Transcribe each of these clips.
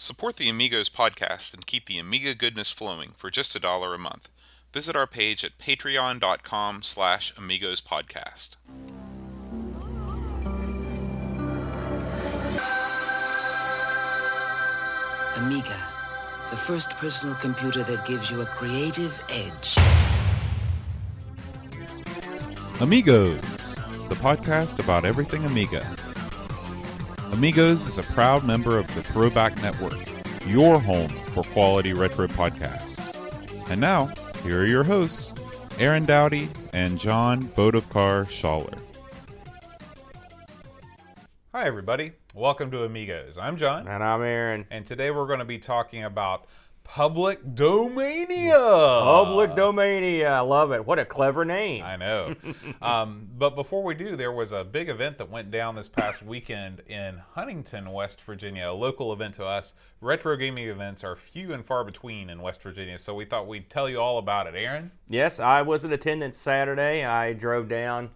Support the Amigos podcast and keep the Amiga goodness flowing for just $1 a month. Visit our page at patreon.com/AmigosPodcast. Amiga, the first personal computer that gives you a creative edge. Amigos, the podcast about everything Amiga. Amigos is a proud member of the Throwback Network, your home for quality retro podcasts. And now, here are your hosts, Aaron Dowdy and John Bodovkar Schaller. Hi, everybody. Welcome to Amigos. I'm John. And I'm Aaron. And today we're going to be talking about Public Domania. Public Domania. I love it. What a clever name. I know. But before we do, there was a big event that went down this past weekend in Huntington, West Virginia, a local event to us. Retro gaming events are few and far between in West Virginia, so we thought we'd tell you all about it. Aaron? Yes, I was in attendance Saturday. I drove down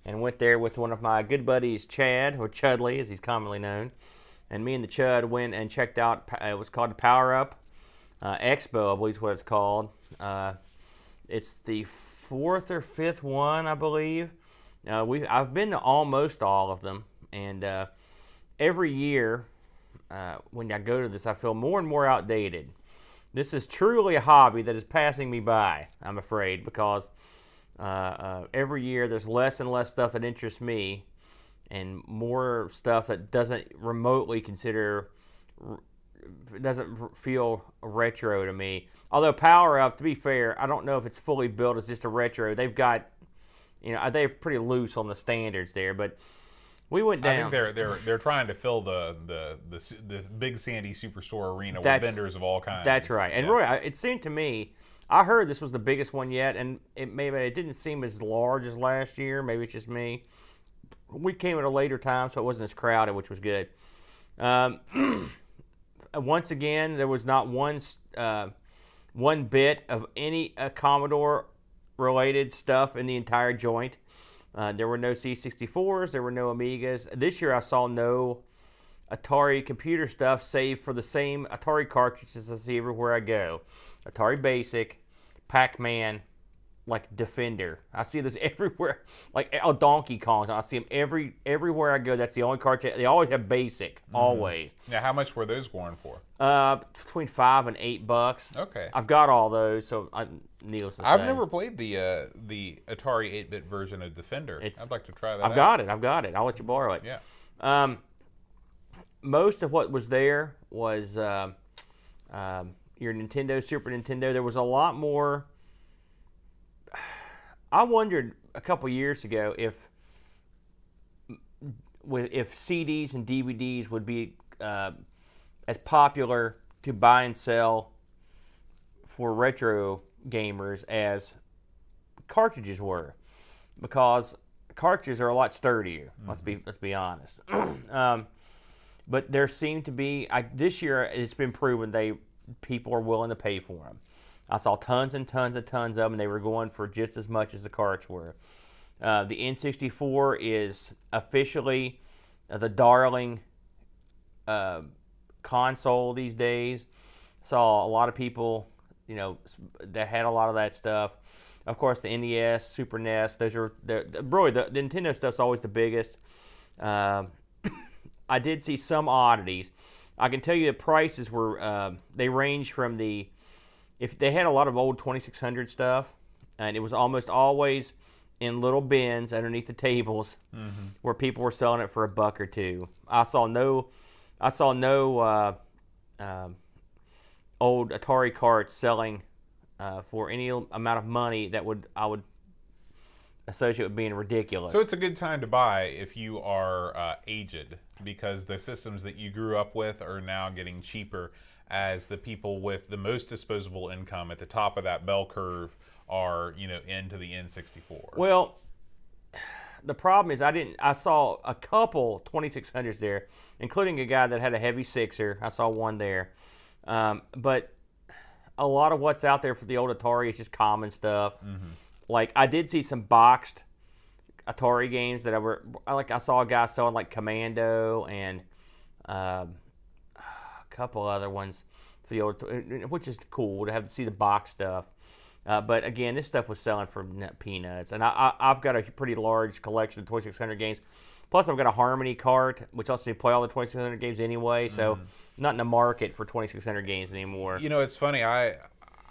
and went there with one of my good buddies, Chad, or Chudley, as he's commonly known. And me and the Chud went and checked out, it was called the Power Up Expo, I believe is what it's called. It's the fourth or fifth one, I believe. I've been to almost all of them, and every year when I go to this, I feel more and more outdated. This is truly a hobby that is passing me by, I'm afraid, because every year there's less and less stuff that interests me, and more stuff that doesn't remotely doesn't feel retro to me. Although Power Up, to be fair, I don't know if it's fully built as just a retro. They've got, they're pretty loose on the standards there. But we went down. I think they're trying to fill the big Sandy Superstore arena with vendors of all kinds. That's right. And Roy, it seemed to me, I heard this was the biggest one yet, and it didn't seem as large as last year. Maybe it's just me. We came at a later time, so it wasn't as crowded, which was good. Once again, there was not one bit of any Commodore-related stuff in the entire joint. There were no C64s. There were no Amigas. This year, I saw no Atari computer stuff, save for the same Atari cartridges I see everywhere I go. Atari Basic, Pac-Man, like Defender. I see this everywhere, like Donkey Kong. I see them everywhere I go. That's the only cartridge. They always have Basic, always. Now, how much were those going for? Between $5 and $8. Okay. I've got all those, so needless to say. I've never played the Atari 8-bit version of Defender. I'd like to try that. I've got it. I'll let you borrow it. Yeah. Most of what was there was your Nintendo, Super Nintendo. There was a lot more. I wondered a couple years ago if CDs and DVDs would be as popular to buy and sell for retro gamers as cartridges were, because cartridges are a lot sturdier. Mm-hmm. Let's be honest. But there seemed to be this year it's been proven people are willing to pay for them. I saw tons and tons of them, and they were going for just as much as the carts were. The N64 is officially the darling console these days. Saw a lot of people, that had a lot of that stuff. Of course, the NES, Super NES, those are the Nintendo stuff's always the biggest. I did see some oddities. I can tell you the prices were they range from if they had a lot of old 2600 stuff, and it was almost always in little bins underneath the tables, mm-hmm. where people were selling it for $1 or $2. I saw no old Atari carts selling for any amount of money that I would associate with being ridiculous. So it's a good time to buy if you are aged, because the systems that you grew up with are now getting cheaper as the people with the most disposable income at the top of that bell curve are, into the N64. Well, the problem is I saw a couple 2600s there, including a guy that had a heavy sixer. I saw one there. But a lot of what's out there for the old Atari is just common stuff. Mm-hmm. Like, I did see some boxed Atari games that I saw a guy selling like Commando and couple other ones for the old, which is cool to have to see the box stuff. But again, this stuff was selling for peanuts, and I've got a pretty large collection of 2600 games. Plus, I've got a Harmony cart, which lets me play all the 2600 games anyway. So, not in the market for 2600 games anymore. You know, it's funny. I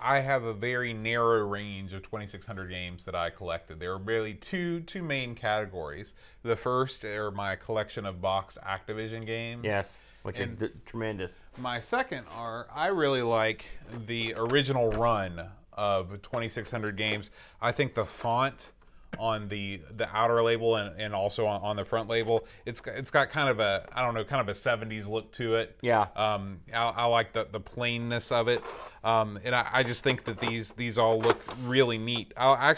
have a very narrow range of 2600 games that I collected. There are really two main categories. The first are my collection of boxed Activision games. Yes, which is tremendous. My second are, I really like the original run of 2600 games. I think the font on the outer label and also on the front label, it's got kind of a, I don't know, kind of a 70s look to it. Yeah. I like the plainness of it. And I just think that these all look really neat. I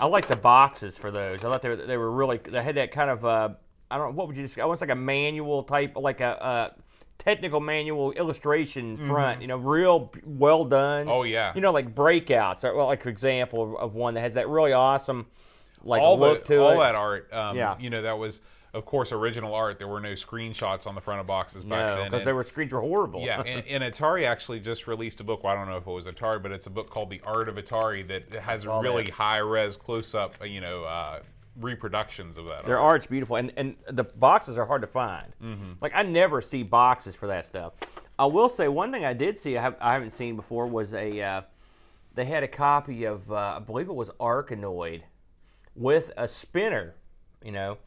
like the boxes for those. I thought they were really, they had that kind of I don't know, what would you just, almost like a manual type, like a technical manual illustration front, you know, real well done. Oh yeah. You know, like breakouts, or well, like for example of one that has that really awesome like all look to it. All that art, yeah. You know, that was of course original art. There were no screenshots on the front of boxes back then. No, because their screens were horrible. Yeah, and Atari actually just released a book. Well, I don't know if it was Atari, but it's a book called The Art of Atari that has really high-res, close-up, you know, reproductions of that. Their art's beautiful, and the boxes are hard to find. Like, I never see boxes for that stuff. I will say one thing I did see I haven't seen before was they had a copy of I believe it was Arkanoid with a spinner. You know,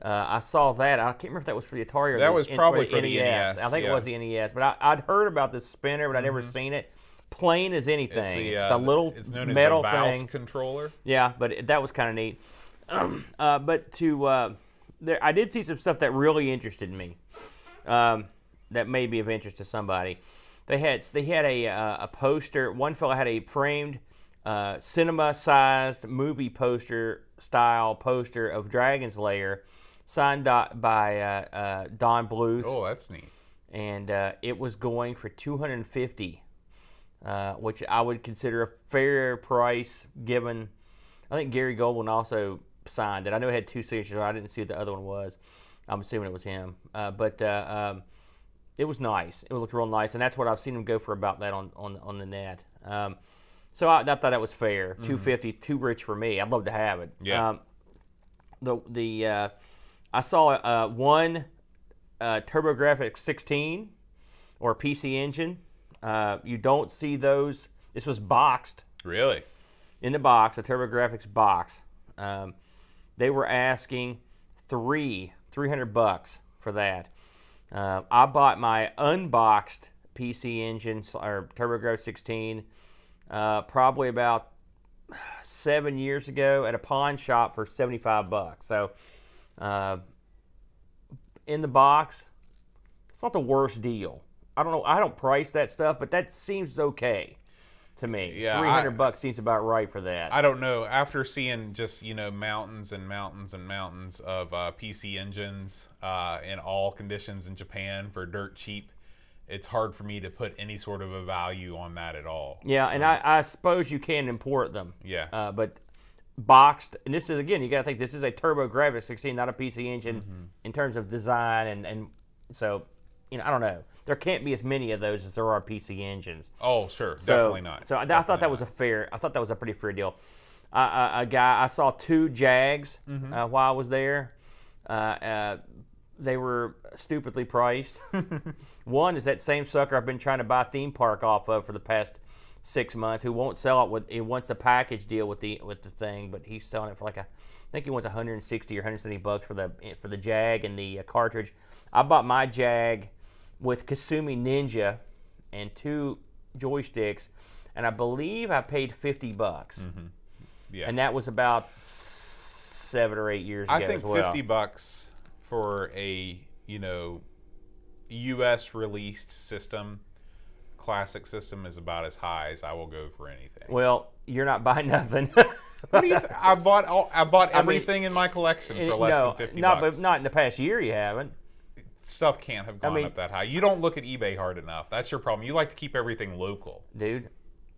I saw that. I can't remember if that was for the Atari or that was probably for the NES. I think it was the NES, but I'd heard about this spinner, but I'd never seen it. Plain as anything. It's a little it's known metal as the Valve thing. controller. Yeah, but that was kind of neat. But I did see some stuff that really interested me. That may be of interest to somebody. They had a poster. One fellow had a framed cinema-sized movie poster style poster of Dragon's Lair, signed by Don Bluth. Oh, that's neat. And it was going for $250, which I would consider a fair price given. I think Gary Goldwyn also signed it. I know it had two signatures. I didn't see what the other one was. I'm assuming it was him. But it was nice. It looked real nice, and that's what I've seen him go for about that on the net. So I thought that was fair. $250, too rich for me. I'd love to have it. Yeah. I saw one TurboGrafx 16 or PC Engine. You don't see those. This was boxed. Really? In the box, a TurboGrafx box. They were asking $300 for that. I bought my unboxed PC Engine or TurboGrafx 16 probably about 7 years ago at a pawn shop for $75. So in the box, it's not the worst deal. I don't know. I don't price that stuff, but that seems okay to me. Yeah, $300 seems about right for that. I don't know. After seeing just, you know, mountains and mountains and mountains of PC engines in all conditions in Japan for dirt cheap, it's hard for me to put any sort of a value on that at all. Yeah, and I suppose you can import them. Yeah. But boxed, and this is, again, you got to think this is a TurboGrafx 16, not a PC Engine in terms of design, and so, you know, I don't know. There can't be as many of those as there are PC Engines. Oh, sure. Definitely not. So I thought that was a pretty fair deal. I saw two Jags while I was there. They were stupidly priced. One is that same sucker I've been trying to buy theme park off of for the past 6 months, who won't sell it he wants a package deal with the thing, but he's selling it for I think he wants $160 or $170 for the Jag and the cartridge. I bought my Jag with Kasumi Ninja and 2 joysticks, and I believe I paid $50. Yeah. And that was about 7 or 8 years ago. I think as well. $50 for a, you know, U.S. released system, classic system, is about as high as I will go for anything. Well, you're not buying nothing. What do you I bought everything in my collection for less than $50. But not in the past year. You haven't. Stuff can't have gone up that high. You don't look at eBay hard enough. That's your problem. You like to keep everything local. Dude,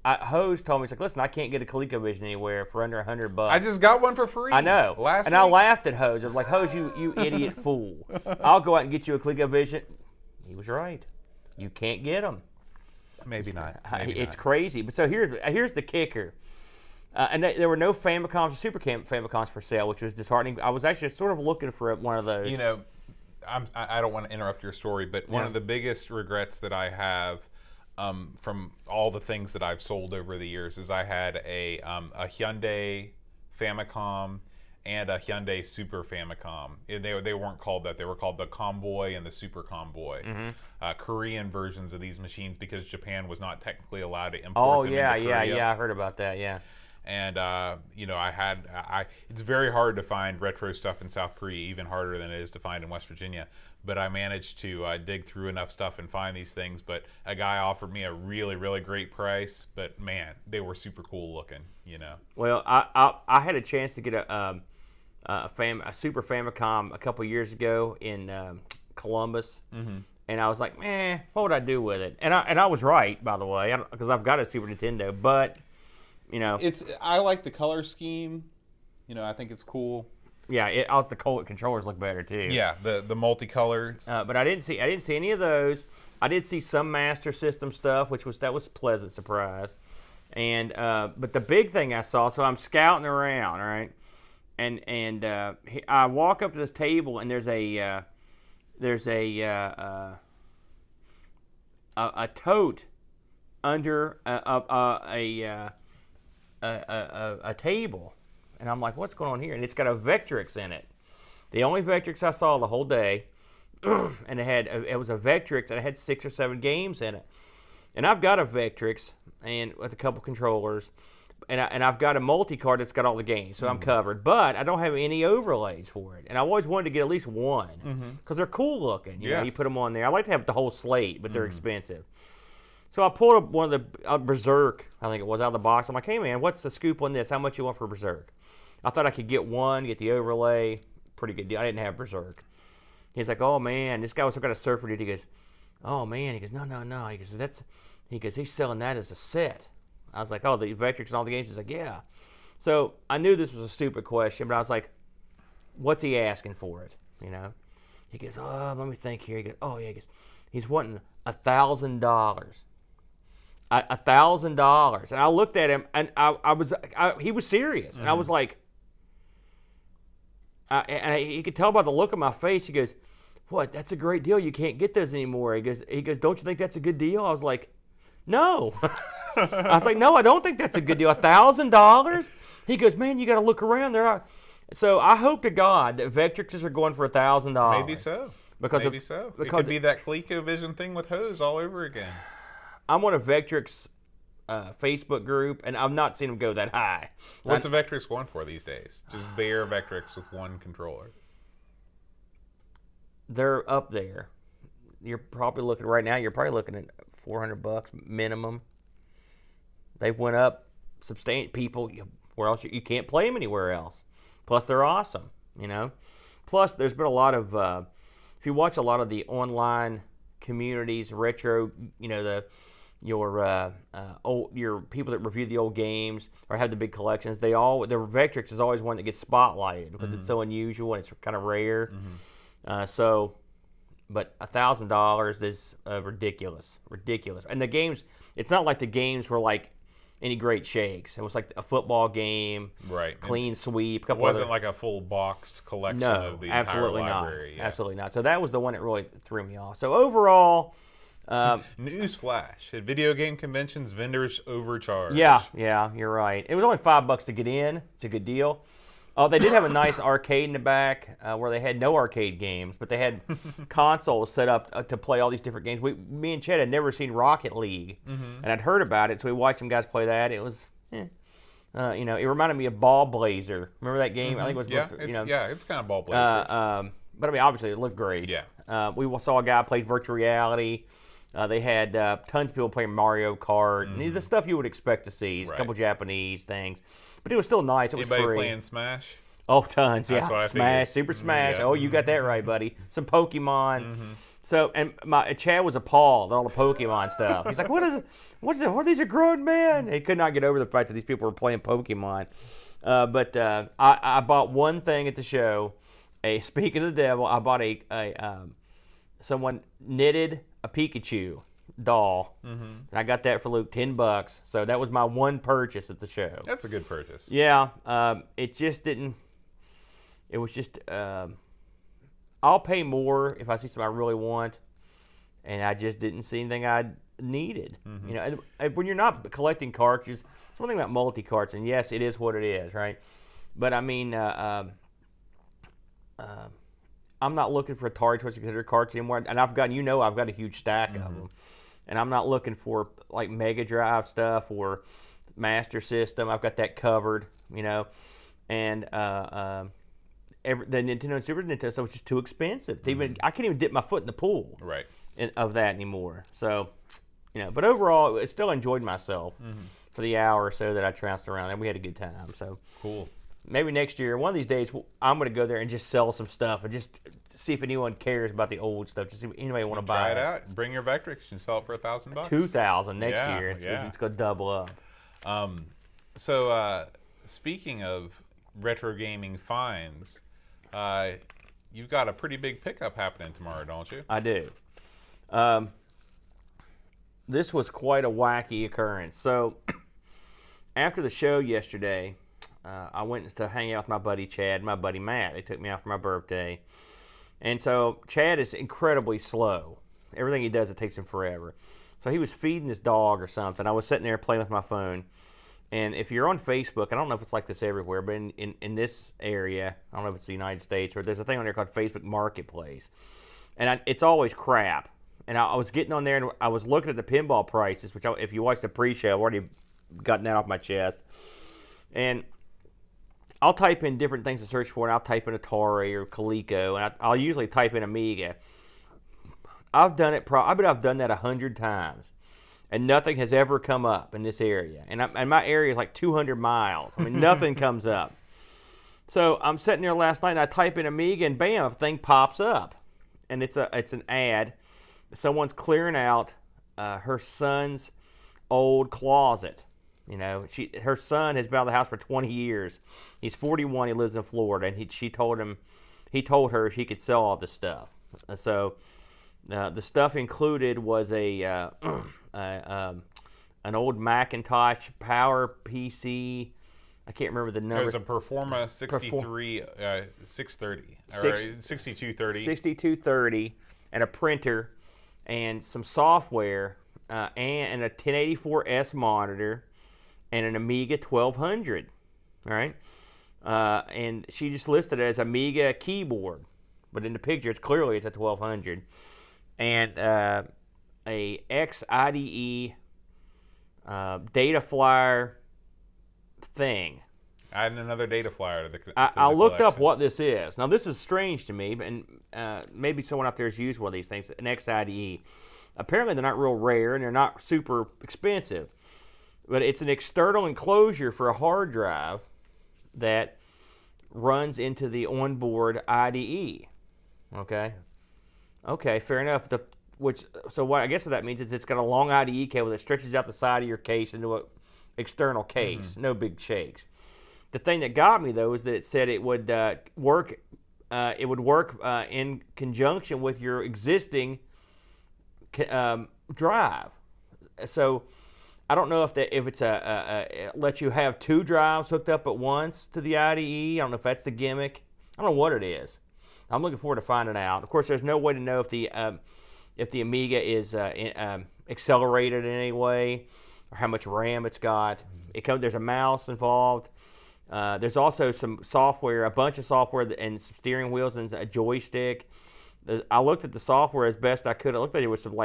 Hose told me, he's like, listen, I can't get a ColecoVision anywhere for under $100. I just got one for free. I know. Last week. I laughed at Hose. I was like, Hose, you idiot fool. I'll go out and get you a ColecoVision. He was right. You can't get them. Maybe not. It's crazy. But so here's the kicker. And there were no Famicoms or Super Famicoms for sale, which was disheartening. I was actually sort of looking for one of those. You know, I don't want to interrupt your story, but one of the biggest regrets that I have from all the things that I've sold over the years is I had a Hyundai Famicom and a Hyundai Super Famicom. They weren't called that. They were called the Comboy and the Super Comboy. Korean versions of these machines because Japan was not technically allowed to import them into Korea. Yeah, I heard about that, yeah. And you know, it's very hard to find retro stuff in South Korea, even harder than it is to find in West Virginia. But I managed to dig through enough stuff and find these things. But a guy offered me a really, really great price. But man, they were super cool looking. You know. Well, I had a chance to get a Super Famicom a couple years ago in Columbus, and I was like, man, what would I do with it? And I was right, by the way, because I've got a Super Nintendo, but. You know, I like the color scheme. You know, I think it's cool. Yeah, the controllers look better too. Yeah, the multicolors. But I didn't see any of those. I did see some Master System stuff, that was a pleasant surprise. And but the big thing I saw, so I'm scouting around, right? And I walk up to this table, and there's a tote under a table, and I'm like, what's going on here? And it's got a Vectrex in it, the only Vectrex I saw the whole day, and it was a Vectrex and it had 6 or 7 games in it. And I've got a Vectrex and with a couple controllers, and I've got a multi-card that's got all the games, so I'm covered. But I don't have any overlays for it, and I always wanted to get at least one because they're cool looking. You know, you put them on there. I like to have the whole slate, but they're expensive. So I pulled up one of the Berserk, I think it was, out of the box. I'm like, hey man, what's the scoop on this? How much you want for Berserk? I thought I could get one, get the overlay. Pretty good deal. I didn't have Berserk. He's like, oh man, this guy was some kind of surfer dude. He goes, oh man. He goes, no. He goes, he's selling that as a set. I was like, oh, the Vectrex and all the games? He's like, yeah. So I knew this was a stupid question, but I was like, what's he asking for it? You know? He goes, oh, let me think here. He goes, oh yeah. He goes, he's wanting $1,000. $1,000, and I looked at him, and he was serious, and I was like, and he could tell by the look on my face. He goes, "What? That's a great deal. You can't get those anymore." He goes, "Don't you think that's a good deal?" I was like, "No." I was like, "No, I don't think that's a good deal. $1,000." He goes, "Man, you got to look around there." So I hope to God that Vectrexes are going for $1,000. Maybe so. Because it could be that ColecoVision thing with hose all over again. I'm on a Vectrex Facebook group, and I've not seen them go that high. What's a Vectrex going for these days? Just bare Vectrex with one controller. They're up there. You're probably looking right now. You're probably looking at $400 minimum. They've went up substantial. People, where else you can't play them anywhere else. Plus, they're awesome. You know. Plus, there's been a lot of. If you watch a lot of the online communities, retro, you know, your people that review the old games or have the big collections, the Vectrex is always one that gets spotlighted because it's so unusual and it's kind of rare. But $1,000 is ridiculous. And the games, it's not like the games were like any great shakes. It was like a football game, right? Clean sweep. It wasn't like a full boxed collection of the entire library. No, absolutely not. So that was the one that really threw me off. So overall, newsflash: at video game conventions, vendors overcharge. Yeah, you're right. It was only $5 to get in. It's a good deal. They did have a nice arcade in the back where they had no arcade games, but they had consoles set up to play all these different games. Me and Chet had never seen Rocket League, and I'd heard about it, so we watched some guys play that. It was, it reminded me of Ball Blazer. Remember that game? I think it was. It's kind of Ball Blazer. But I mean, obviously, it looked great. Yeah. We saw a guy play virtual reality. They had tons of people playing Mario Kart, and the stuff you would expect to see. A couple Japanese things. But it was still nice. It was Anybody free. Playing Smash? Oh, tons, yeah. That's what I Smash, figured. Super Smash. Yeah. Oh, you got that right, buddy. Some Pokemon. So, and Chad was appalled at all the Pokemon stuff. He's like, what is it? What are these grown men? He could not get over the fact that these people were playing Pokemon. But I bought one thing at the show. Speaking of the devil, I bought someone knitted a Pikachu doll. And I got that for Luke, $10. So that was my one purchase at the show. That's a good purchase. Yeah, it just didn't. It was just. I'll pay more if I see something I really want, and I just didn't see anything I needed. You know, and when you're not collecting cartridges, it's one thing about multi-carts, and yes, it is what it is, right? But I mean, I'm not looking for Atari 2600 carts anymore, and I've got a huge stack of them, and I'm not looking for like Mega Drive stuff or Master System. I've got that covered, you know, and the Nintendo and Super Nintendo stuff was just too expensive. I can't even dip my foot in the pool of that anymore. So, you know, but overall, I still enjoyed myself for the hour or so that I trounced around, and we had a good time. So cool. Maybe next year, one of these days, I'm going to go there and just sell some stuff and just see if anyone cares about the old stuff. Just see if anybody want to buy it. Try it out. Bring your Vectrex and sell it for $1,000. $2,000 next year. It's going to double up. So speaking of retro gaming finds, you've got a pretty big pickup happening tomorrow, don't you? I do. This was quite a wacky occurrence. So after the show yesterday, I went to hang out with my buddy Chad and my buddy Matt. They took me out for my birthday. And so Chad is incredibly slow. Everything he does, it takes him forever. So he was feeding this dog or something. I was sitting there playing with my phone. And if you're on Facebook, I don't know if it's like this everywhere, but in this area, I don't know if it's the United States, or there's a thing on there called Facebook Marketplace. And it's always crap. And I was getting on there, and I was looking at the pinball prices, which if you watch the pre-show, I've already gotten that off my chest. And I'll type in different things to search for, and I'll type in Atari or Coleco, and I'll usually type in Amiga. I've done it. I bet I've done that 100 times, and nothing has ever come up in this area. And my area is like 200 miles. I mean, nothing comes up. So I'm sitting there last night, and I type in Amiga, and bam, a thing pops up, and it's an ad. Someone's clearing out her son's old closet. You know, her son has been out of the house for 20 years. He's 41. He lives in Florida, and he told her she could sell all this stuff. So the stuff included was an old Macintosh Power PC. I can't remember the number. It was a Performa 630 or 6230. 6230, and a printer, and some software, and a 1084S monitor, and an Amiga 1200, all right? And she just listed it as Amiga keyboard, but in the picture, it's a 1200, and a XIDE data flyer thing. Adding another data flyer to the I looked collection. up what this is. Now, this is strange to me, and maybe someone out there has used one of these things, an XIDE. Apparently, they're not real rare, and they're not super expensive. But it's an external enclosure for a hard drive that runs into the onboard IDE. Okay, fair enough. So what I guess what that means is it's got a long IDE cable that stretches out the side of your case into an external case. No big shakes. The thing that got me though is that it said it would work. It would work in conjunction with your existing drive. So I don't know if it's it lets you have two drives hooked up at once to the IDE. I don't know if that's the gimmick. I don't know what it is. I'm looking forward to finding out. Of course, there's no way to know if the Amiga is accelerated in any way or how much RAM it's got. There's a mouse involved. There's also some software, a bunch of software, and some steering wheels and a joystick. I looked at the software as best I could. It looked like there was some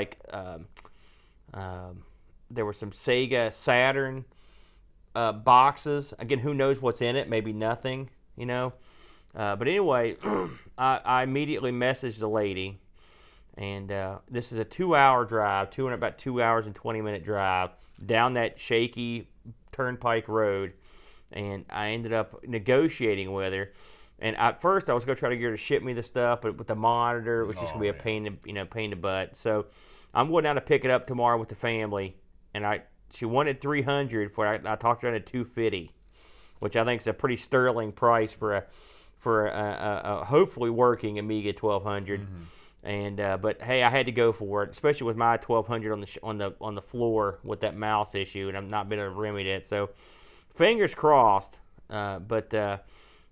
there were some Sega Saturn boxes. Again, who knows what's in it? Maybe nothing, you know. But anyway, I immediately messaged the lady, and this is a 2-hour drive, about 2 hours and 20-minute drive down that shaky turnpike road, and I ended up negotiating with her. And at first, I was going to try to get her to ship me the stuff, but with the monitor, it was just going to be a pain in the butt. So I'm going down to pick it up tomorrow with the family, and she wanted $300 for it. I talked her into $250, which I think is a pretty sterling price for a hopefully working Amiga 1200. And but hey, I had to go for it, especially with my 1200 on the floor with that mouse issue, and I've not been able to remedy it. So fingers crossed. But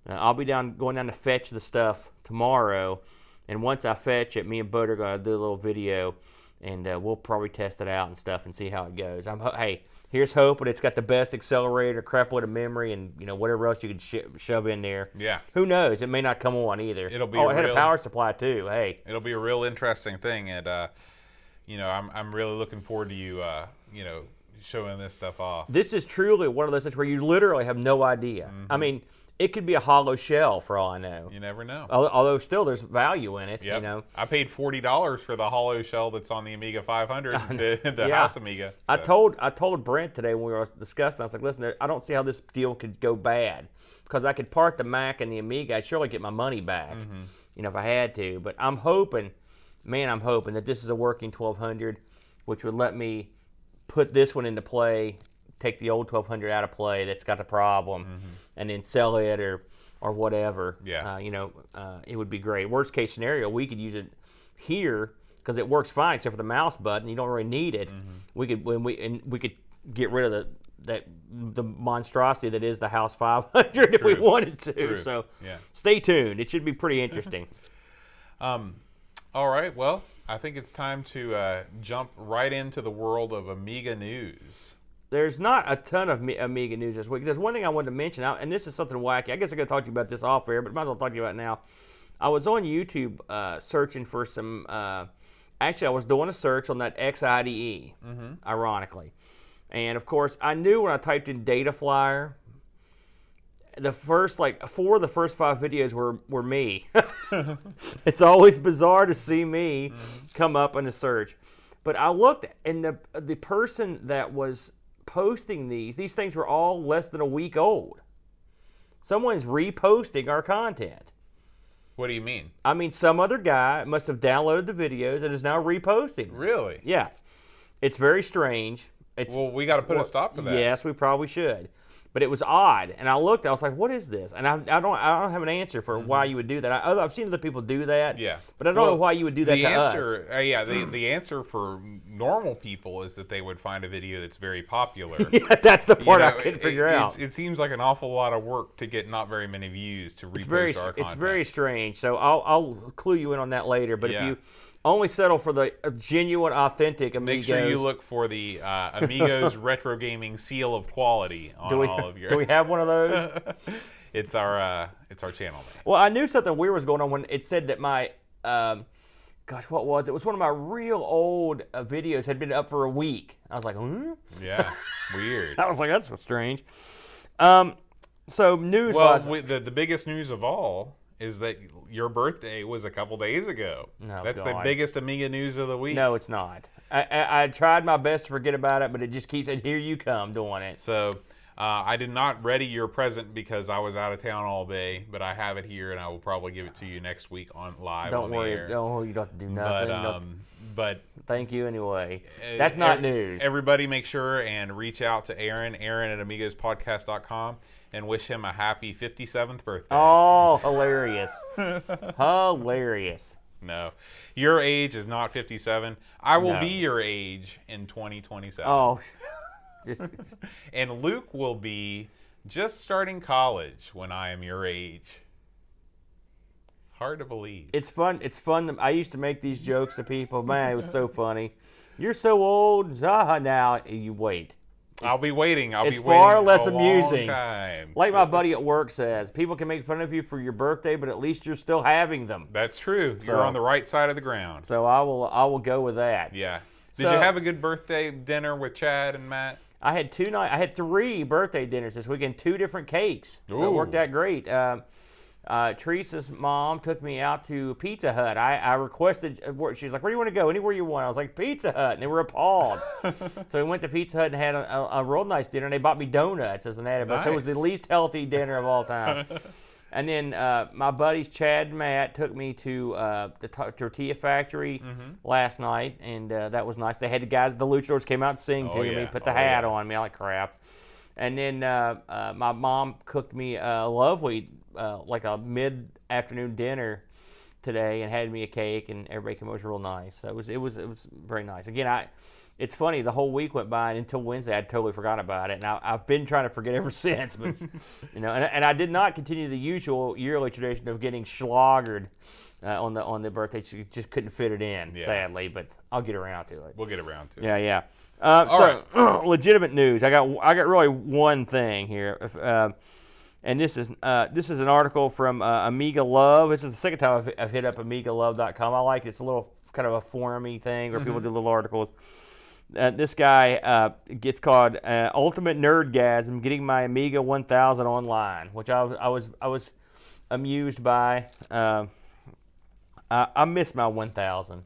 I'll be going down to fetch the stuff tomorrow, and once I fetch it, me and Bud are gonna do a little video, and we'll probably test it out and stuff and see how it goes. Hey, here's hoping it's got the best accelerator, crap with a memory, and whatever else you could shove in there. Yeah. Who knows? It may not come on either. It'll be. It had a power supply too. Hey. It'll be a real interesting thing, and I'm really looking forward to you showing this stuff off. This is truly one of those things where you literally have no idea. I mean, it could be a hollow shell for all I know. You never know. Although still there's value in it. Yep. I paid $40 for the hollow shell that's on the Amiga 500, the House Amiga. So. I told Brent today when we were discussing, I was like, listen, I don't see how this deal could go bad, because I could part the Mac and the Amiga. I'd surely get my money back, if I had to. But I'm hoping that this is a working 1200, which would let me put this one into play, take the old 1200 out of play that's got the problem, and then sell it or whatever. Yeah. It would be great. Worst case scenario, we could use it here because it works fine except for the mouse button. You don't really need it. We could get rid of the monstrosity that is the House 500 if we wanted to. True. So yeah. Stay tuned. It should be pretty interesting. All right. Well, I think it's time to jump right into the world of Amiga news. There's not a ton of Amiga news this week. There's one thing I wanted to mention, and this is something wacky. I guess I'm going to talk to you about this off air, but might as well talk to you about it now. I was on YouTube searching for some. Actually, I was doing a search on that XIDE, ironically. And, of course, I knew when I typed in data flyer, the first, 4 of the first 5 videos were me. It's always bizarre to see me come up in the search. But I looked, and the person that was posting these things were all less than a week old. Someone's reposting our content. What do you mean? I mean, some other guy must have downloaded the videos and is now reposting them. Really? Yeah. It's very strange. Well, we got to put a stop to that. Yes, we probably should. But it was odd, and I looked. I was like, "What is this?" And I don't have an answer for why you would do that. I've seen other people do that. Yeah, but I don't know why you would do that the to answer, us. The answer for normal people is that they would find a video that's very popular. Yeah, that's the part I couldn't figure out. It seems like an awful lot of work to get not very many views to repost our content. It's very strange. So I'll clue you in on that later. But if you only settle for the genuine, authentic Amigos. Make sure you look for the Amigos Retro Gaming seal of quality on all of your. Do we have one of those? It's our channel name. Well, I knew something weird was going on when it said that my, what was it? It was one of my real old videos had been up for a week. I was like, Yeah, weird. I was like, that's strange. So news-wise. Well, the biggest news of all is that your birthday was a couple days ago. Oh, That's God. the biggest Amiga news of the week. No, it's not. I tried my best to forget about it, but it just keeps saying, here you come, doing it. So I did not ready your present because I was out of town all day, but I have it here, and I will probably give it to you next week live on the air. You don't have to do nothing. But thank you anyway. That's not news. Everybody make sure and reach out to Aaron at amigospodcast.com, and wish him a happy 57th birthday. Oh, hilarious. Hilarious. No. Your age is not 57. I will be your age in 2027. Oh. And Luke will be just starting college when I am your age. Hard to believe. It's fun. I used to make these jokes to people. Man, it was so funny. You're so old. Now you wait. I'll be waiting. It's far less amusing. Time. Like my buddy at work says, people can make fun of you for your birthday, but at least you're still having them. That's true. You're on the right side of the ground. So I will go with that. Yeah. Did you have a good birthday dinner with Chad and Matt? I had 3 birthday dinners this weekend, 2 different cakes. So it worked out great. Teresa's mom took me out to Pizza Hut. I requested, she's like, where do you want to go? Anywhere you want. I was like, Pizza Hut. And they were appalled. So we went to Pizza Hut and had a real nice dinner. And they bought me donuts as an added bonus. So it was the least healthy dinner of all time. And then my buddies Chad and Matt took me to the Tortilla Factory last night. And that was nice. They had the luchadors came out and sing to me, put the hat on me. I like crap. And then my mom cooked me a lovely, like a mid-afternoon dinner today and had me a cake, and everybody came. It was real nice. So it was very nice. Again, it's funny. The whole week went by, and until Wednesday, I totally forgot about it, and I've been trying to forget ever since. But and I did not continue the usual yearly tradition of getting schloggered on the birthday. Just couldn't fit it in, sadly. But I'll get around to it. We'll get around to it. Yeah. All right. Legitimate news. I got really one thing here, and this is an article from Amiga Love. This is the second time I've hit up AmigaLove.com. I like it. It's a little kind of a forum-y thing where people do little articles. This guy gets called Ultimate Nerdgasm, getting my Amiga 1000 online, which I was amused by. I miss my 1000.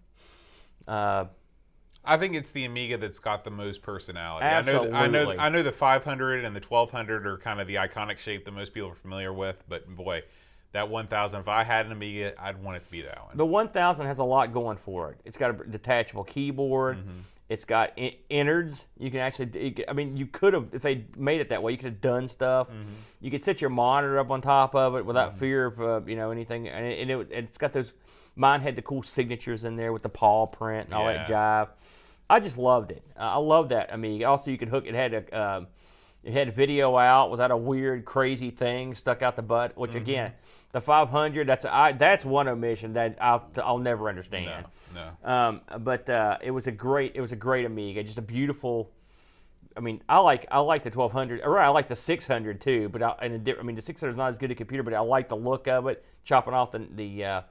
I think it's the Amiga that's got the most personality. Absolutely. I know the 500 and the 1200 are kind of the iconic shape that most people are familiar with, but boy, that 1000, if I had an Amiga, I'd want it to be that one. The 1000 has a lot going for it. It's got a detachable keyboard. It's got innards. You can actually, you could have, if they made it that way, you could have done stuff. You could set your monitor up on top of it without fear of, anything. And it's got those, mine had the cool signatures in there with the paw print and all that jive. I just loved it. I love that Amiga. Also, you could hook, it had video out without a weird, crazy thing stuck out the butt, which again, the 500, that's one omission that I'll never understand. No. But it was a great Amiga, just a beautiful. I like the 1200, or I like the 600 too. But the 600 is not as good a computer, but I like the look of it. Chopping off the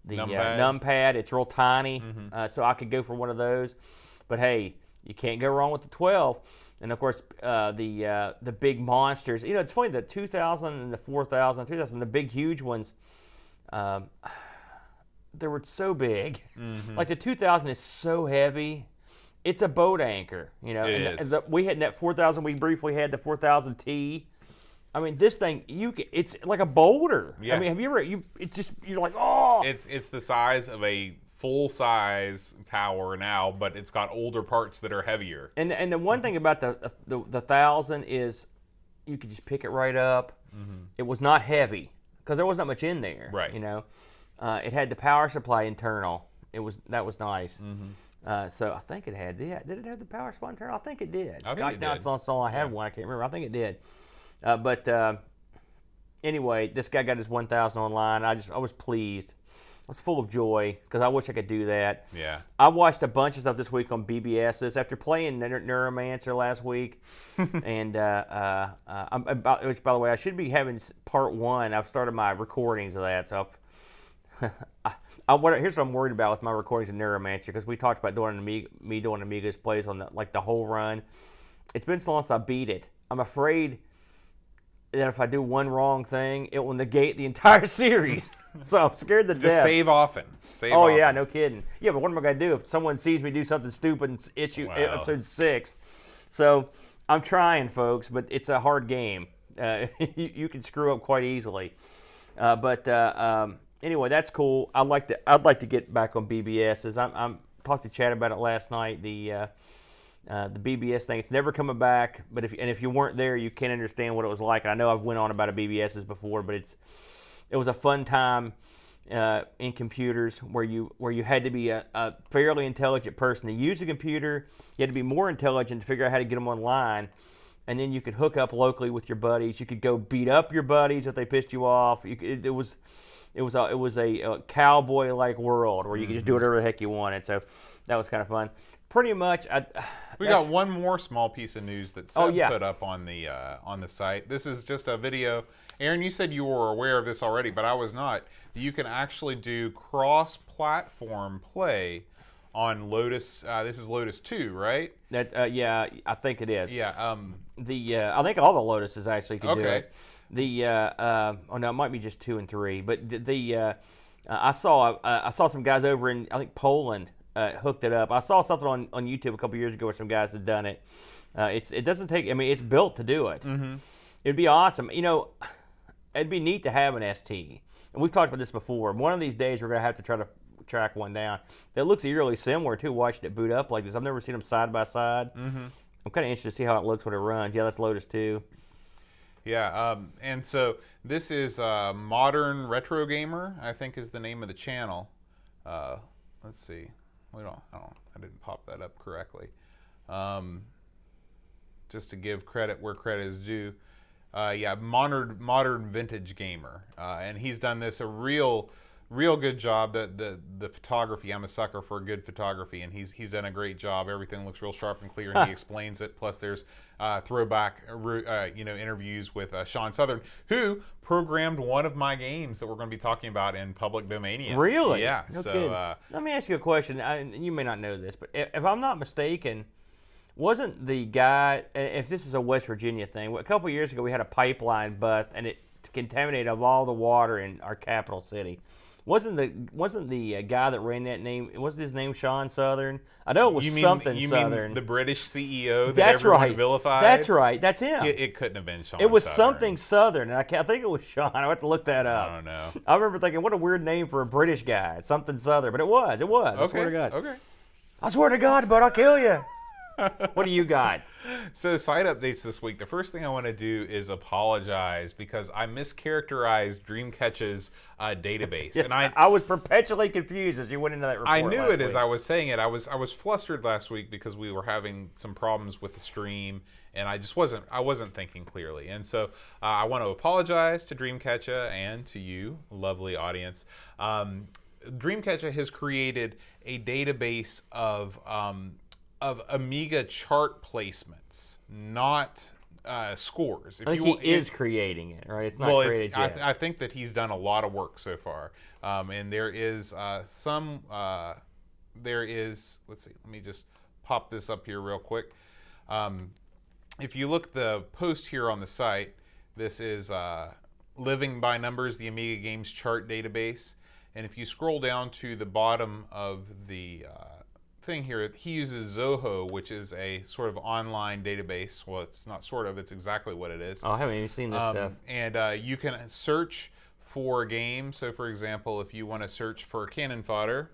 numpad, it's real tiny, so I could go for one of those. But hey, you can't go wrong with the 12. And of course, the big monsters. It's funny, the 2000 and the 4000, 3000, the big huge ones. They were so big. Like the 2000 is so heavy. It's a boat anchor. It is. We had that 4000. We briefly had the 4000T. This thing, it's like a boulder. Yeah. Have you ever? You're like, oh. It's the size of a full-size tower now, but it's got older parts that are heavier. And the one thing about the 1000 is you could just pick it right up. It was not heavy because there wasn't much in there. Right. It had the power supply internal. That was nice. So I think it had. Did it have the power supply internal? I think it did. Gosh, now it's not I had one. I can't remember. I think it did. But anyway, this guy got his 1000 online. I was pleased. I was full of joy because I wish I could do that. Yeah. I watched a bunch of stuff this week on BBSs after playing Neuromancer last week, and which, by the way, I should be having part 1. I've started my recordings of that, so here's what I'm worried about with my recordings of Neuromancer, because we talked about doing Amiga's plays on the whole run. It's been so long since I beat it. I'm afraid that if I do one wrong thing, it will negate the entire series. So I'm scared to death. Just save often. Yeah, no kidding. Yeah, but what am I going to do if someone sees me do something stupid in episode 6? So I'm trying, folks, but it's a hard game. You can screw up quite easily. But anyway, that's cool. I'd like to get back on BBSs. I'm talked to Chad about it last night. The BBS thing, it's never coming back. But if you weren't there, you can't understand what it was like. And I know I've went on about a BBSs before, but it was a fun time in computers where you had to be a fairly intelligent person to use a computer. You had to be more intelligent to figure out how to get them online, and then you could hook up locally with your buddies. You could go beat up your buddies if they pissed you off. It was a cowboy-like world where you could just do whatever the heck you wanted. So that was kind of fun. Pretty much, we got one more small piece of news that Seb yeah. put up on the site. This is just a video. Aaron, you said you were aware of this already, but I was not. You can actually do cross-platform play on Lotus. This is Lotus 2, right? Yeah, I think it is. Yeah. I think all the Lotuses actually can do Okay. it. It might be just 2 and 3. But I saw some guys over in, I think, Poland hooked it up. I saw something on YouTube a couple years ago where some guys had done it. It doesn't take. It's built to do it. Mm-hmm. It'd be awesome. It'd be neat to have an ST. And we've talked about this before. One of these days, we're gonna have to try to track one down that looks eerily similar to watching it boot up like this. I've never seen them side by side. Mm-hmm. I'm kind of interested to see how it looks when it runs. Yeah, that's Lotus 2. Yeah, and so this is Modern Retro Gamer, I think is the name of the channel. Let's see. I didn't pop that up correctly. Just to give credit where credit is due. Yeah, modern vintage gamer, and he's done this a real good job. The photography, I'm a sucker for good photography, and he's done a great job. Everything looks real sharp and clear, and he explains it. Plus, there's throwback interviews with Sean Southern, who programmed one of my games that we're going to be talking about in Public Domain. Really? Yeah. No so kidding. Let me ask you a question. You may not know this, but if I'm not mistaken, wasn't the guy, if this is a West Virginia thing, a couple years ago we had a pipeline bust and it contaminated all the water in our capital city. Wasn't the guy that ran that name, wasn't his name Sean Southern? I know it was something Southern. Mean the British CEO that That's everyone right. vilified? That's right. That's him. It couldn't have been Sean It was Southern. something Southern, and I think it was Sean. I have to look that up. I don't know. I remember thinking, what a weird name for a British guy. Something Southern, but it was. I swear to God. Okay. I swear to God, but I'll kill you. What do you got? So site updates this week. The first thing I want to do is apologize because I mischaracterized Dreamcatch's database, Yes, and I was perpetually confused as you went into that report. I knew last it as week. I was saying it. I was flustered last week because we were having some problems with the stream, and I wasn't thinking clearly. And so I want to apologize to Dreamcatcher and to you, lovely audience. Dreamcatcher has created a database of Amiga chart placements, not scores. I think he is creating it, right? It's not created yet. I think that he's done a lot of work so far, and there is let's see, let me just pop this up here real quick. If you look the post here on the site, this is Living by Numbers, the Amiga Games chart database, and if you scroll down to the bottom of the thing here, he uses Zoho, which is a sort of online database. Well, it's not sort of, it's exactly what it is. Oh, I haven't even seen this stuff. And you can search for a game. So, for example, if you want to search for Cannon Fodder,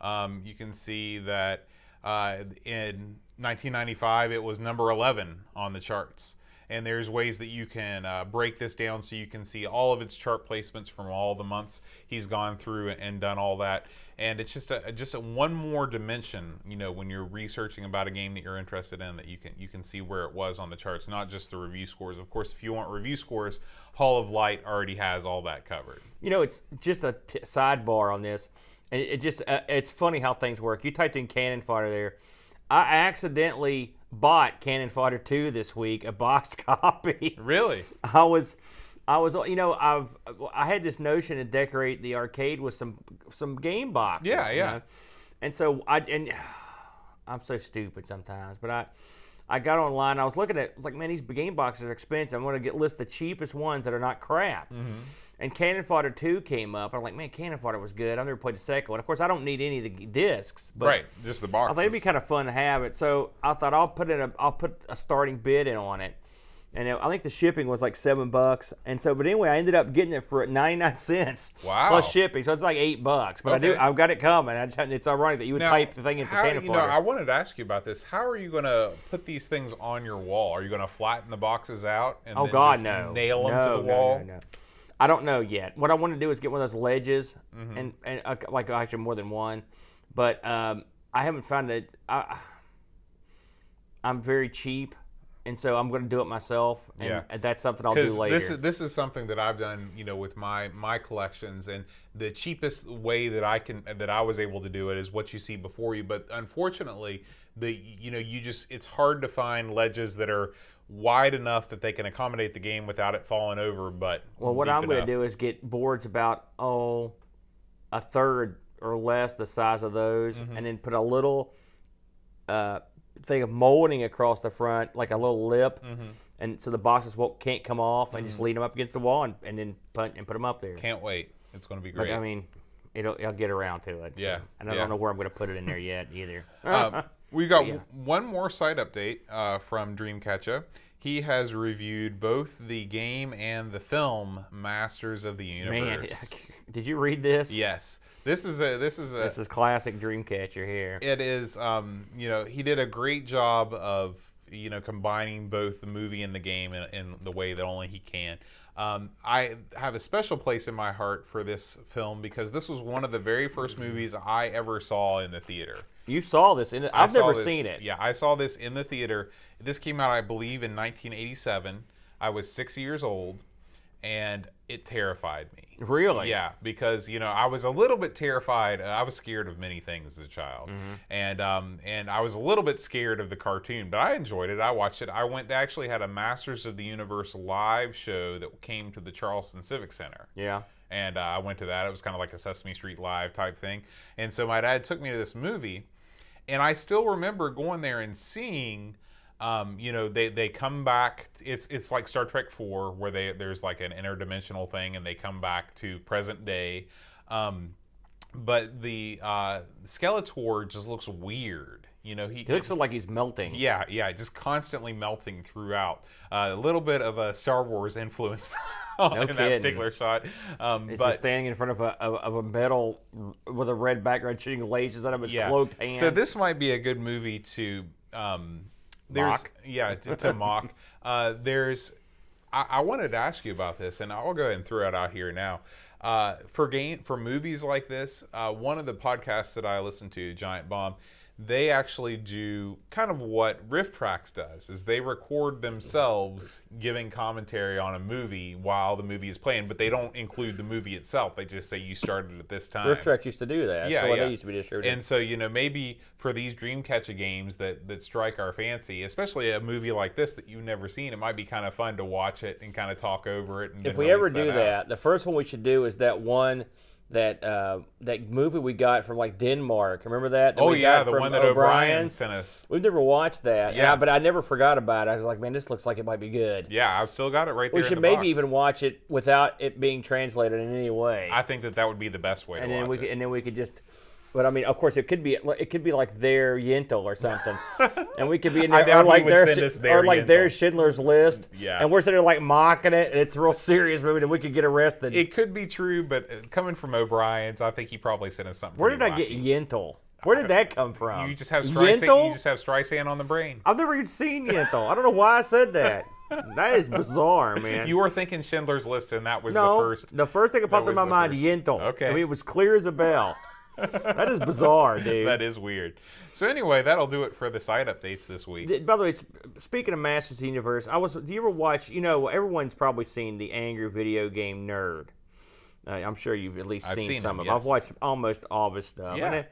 you can see that in 1995 it was number 11 on the charts. And there's ways that you can break this down so you can see all of its chart placements from all the months he's gone through and done all that. And it's just a one more dimension, when you're researching about a game that you're interested in, that you can see where it was on the charts, not just the review scores. Of course, if you want review scores, Hall of Light already has all that covered. It's just a sidebar on this. And it's funny how things work. You typed in Cannon Fodder there. I accidentally bought Cannon Fodder 2 this week, a boxed copy. Really? I had this notion to decorate the arcade with some game boxes. Yeah. And so I'm so stupid sometimes, but I got online. I was looking at, I was like, man, these game boxes are expensive. I'm going to list the cheapest ones that are not crap. Mm-hmm. And Cannon Fodder 2 came up. I'm like, man, Cannon Fodder was good. I've never played the second one. Of course, I don't need any of the discs. But right, just the boxes. I thought it'd be kind of fun to have it. So I thought I'll put a starting bid in on it. And I think the shipping was like $7. And so, but anyway, I ended up getting it for 99 cents. Wow. Plus shipping. So it's like $8. But okay. I've got it coming. It's ironic that you would type the thing into Cannon Fodder. I wanted to ask you about this. How are you going to put these things on your wall? Are you going to flatten the boxes out and no. Nail them to the wall? No. I don't know yet. What I want to do is get one of those ledges, and like actually more than one. But I haven't found it. I'm very cheap, and so I'm going to do it myself. And that's something I'll do later. This is something that I've done, with my collections, and the cheapest way that I was able to do it is what you see before you. But unfortunately, it's hard to find ledges that are wide enough that they can accommodate the game without it falling over. But what I'm going to do is get boards about a third or less the size of those, and then put a little thing of molding across the front, like a little lip, and so the boxes can't come off, and just lean them up against the wall and then put them up there. Can't wait. It's going to be great. But, I mean, I'll get around to it. Yeah. So, and I don't know where I'm going to put it in there yet either. We got one more site update from Dreamcatcher. He has reviewed both the game and the film Masters of the Universe. Man, did you read this? Yes. This is classic Dreamcatcher here. It is. He did a great job of combining both the movie and the game in the way that only he can. I have a special place in my heart for this film because this was one of the very first movies I ever saw in the theater. You saw this in it? I've never seen it. Yeah, I saw this in the theater. This came out, I believe, in 1987. I was 6 years old, and it terrified me. Really? Yeah, because I was a little bit terrified. I was scared of many things as a child, and I was a little bit scared of the cartoon, but I enjoyed it. I watched it. They actually had a Masters of the Universe live show that came to the Charleston Civic Center. Yeah. And I went to that. It was kind of like a Sesame Street Live type thing. And so my dad took me to this movie, and I still remember going there and seeing. They come back. It's like Star Trek 4, where there's like an interdimensional thing, and they come back to present day. But the Skeletor just looks weird. He looks like he's melting. Yeah, just constantly melting throughout. A little bit of a Star Wars influence in that particular shot. It's just standing in front of a metal with a red background shooting lasers out of his cloaked hand. So this might be a good movie to. Mock. To mock. I wanted to ask you about this, and I'll go ahead and throw it out here now. For movies like this, one of the podcasts that I listen to, Giant Bomb, they actually do kind of what Riff Tracks does, is they record themselves giving commentary on a movie while the movie is playing, but they don't include the movie itself. They just say you started at this time. Riff Tracks used to do that. Yeah, so they used to be distributed. And so, maybe for these Dreamcatcher games that strike our fancy, especially a movie like this that you've never seen, it might be kind of fun to watch it and kind of talk over it. And if we ever do that, the first one we should do is that one that movie we got from like Denmark. Remember that? The one that O'Brien sent us. We've never watched that. Yeah, but I never forgot about it. I was like, man, this looks like it might be good. Yeah, I've still got it right there. We should maybe even watch it without it being translated in any way. I think that would be the best way to watch it. And then we could just. But I mean, of course, it could be like their Yentl or something, and we could be in there, or like their Schindler's List, and we're sitting there like mocking it, and it's a real serious movie, and we could get arrested. It could be true, but coming from O'Brien's, I think he probably sent us something. Where did I get Yentl? Where did that come from? You just have Streisand on the brain. I've never even seen Yentl. I don't know why I said that. That is bizarre, man. You were thinking Schindler's List, and that was the first thing that popped in my mind, Yentl. Okay. I mean, it was clear as a bell. That is bizarre, dude. That is weird. So anyway, that'll do it for the site updates this week. By the way, speaking of Masters of the Universe, do you ever watch, everyone's probably seen the Angry Video Game Nerd. I'm sure you've at least seen some of it. I've watched almost all of his stuff. Yeah. And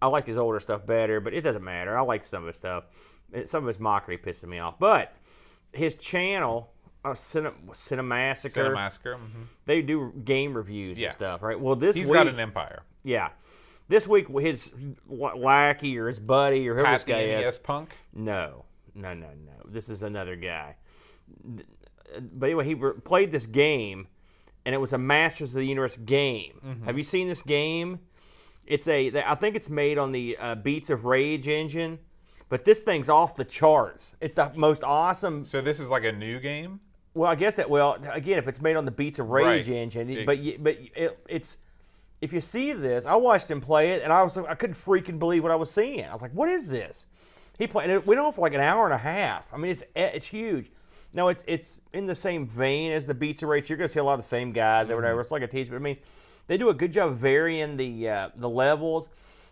I like his older stuff better, but it doesn't matter. I like some of his stuff. Some of his mockery pisses me off. But his channel, Cinemassacre, mm-hmm. They do game reviews and stuff, right? Well, he's got an empire. Yeah. This week, his lackey or his buddy or whoever this guy is. NES Punk? No. This is another guy. But anyway, he played this game, and it was a Masters of the Universe game. Mm-hmm. Have you seen this game? I think it's made on the Beats of Rage engine, but this thing's off the charts. It's the most awesome. So this is like a new game? Well, I guess again, if it's made on the Beats of Rage engine, it's. If you see this, I watched him play it, and I couldn't freaking believe what I was seeing. I was like, "What is this?" He played. It went on for like an hour and a half. I mean, it's huge. Now it's in the same vein as the Beats of Rage. You're going to see a lot of the same guys or whatever. It's like a tease, but I mean, they do a good job varying the levels.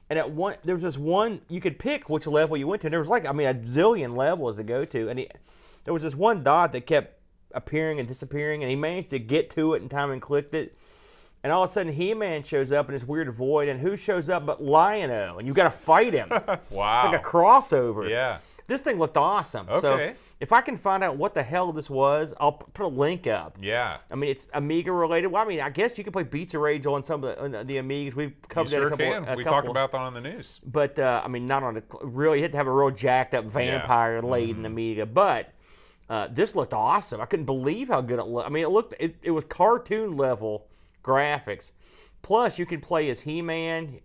And there was this one you could pick which level you went to. And there was a zillion levels to go to, and there was this one dot that kept appearing and disappearing, and he managed to get to it in time and clicked it. And all of a sudden, He-Man shows up in this weird void, and who shows up but Lion-O? And you got to fight him. Wow. It's like a crossover. Yeah. This thing looked awesome. Okay. So if I can find out what the hell this was, I'll put a link up. Yeah. I mean, it's Amiga related. Well, I mean, I guess you could play Beats of Rage on some of the Amigas. We've covered that a couple. We talked about that on the news. But I mean, not on you had to have a real jacked up vampire laden Amiga. But this looked awesome. I couldn't believe how good it looked. I mean, it was cartoon level graphics. Plus, you could play as He-Man.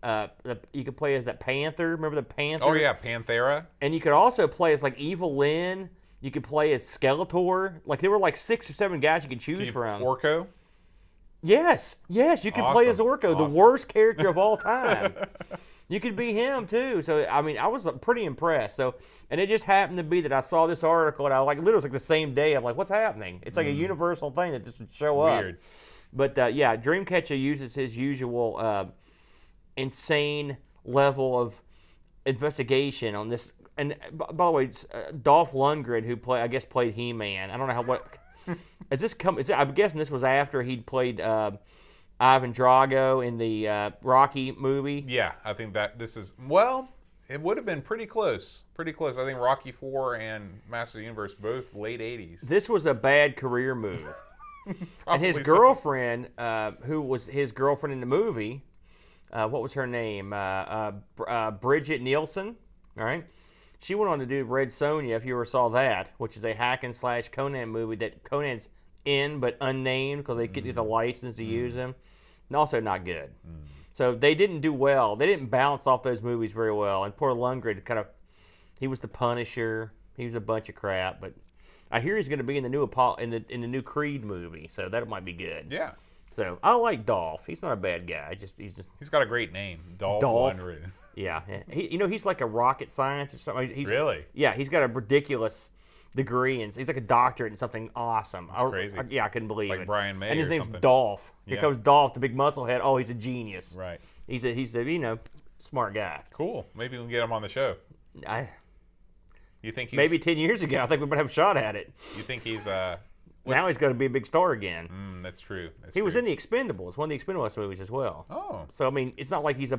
You could play as that Panther. Remember the Panther? Oh, yeah, Panthera. And you could also play as, like, Evil Lyn. You could play as Skeletor. Like, there were, like, 6 or 7 guys you could choose from. Orko? Yes, you could play as Orko, the worst character of all time. You could be him too. So I mean, I was pretty impressed. So, and it just happened to be that I saw this article, and I literally was like the same day. I'm like, what's happening? It's like a universal thing that just would show up. Weird. But yeah, Dreamcatcher uses his usual insane level of investigation on this. And by the way, Dolph Lundgren, who played He-Man. I don't know what. Is this I'm guessing this was after he'd played Ivan Drago in the Rocky movie. Yeah, I think that this is it would have been pretty close. Pretty close. I think Rocky IV and Master of the Universe both late 80s. This was a bad career move. And his so. girlfriend, who was his girlfriend in the movie, what was her name? Bridget Nielsen. All right. She went on to do Red Sonja, if you ever saw that, which is a hack and slash Conan movie that Conan's in but unnamed because they get a license to use him. And also not good. So they didn't do well. They didn't bounce off those movies very well. And poor Lundgren he was the Punisher. He was a bunch of crap. But I hear he's going to be in the new in the new Creed movie, so that might be good. Yeah. So I like Dolph. He's not a bad guy. He's got a great name, Dolph Lundgren. Yeah, he's like a rocket scientist or something. Really? Yeah, he's got a ridiculous degree, and he's like a doctorate in something awesome. That's crazy. I couldn't believe like it. Brian May and his or name's something. Dolph. Here Yeah. comes Dolph, the big muscle head. Oh, he's a genius. Right. He's a smart guy. Cool. Maybe we can get him on the show. You think he's Maybe 10 years ago, I think we might have a shot at it. You think he's now he's going to be a big star again. That's true. He was in the Expendables, one of the Expendables movies as well. Oh. So I mean, it's not like he's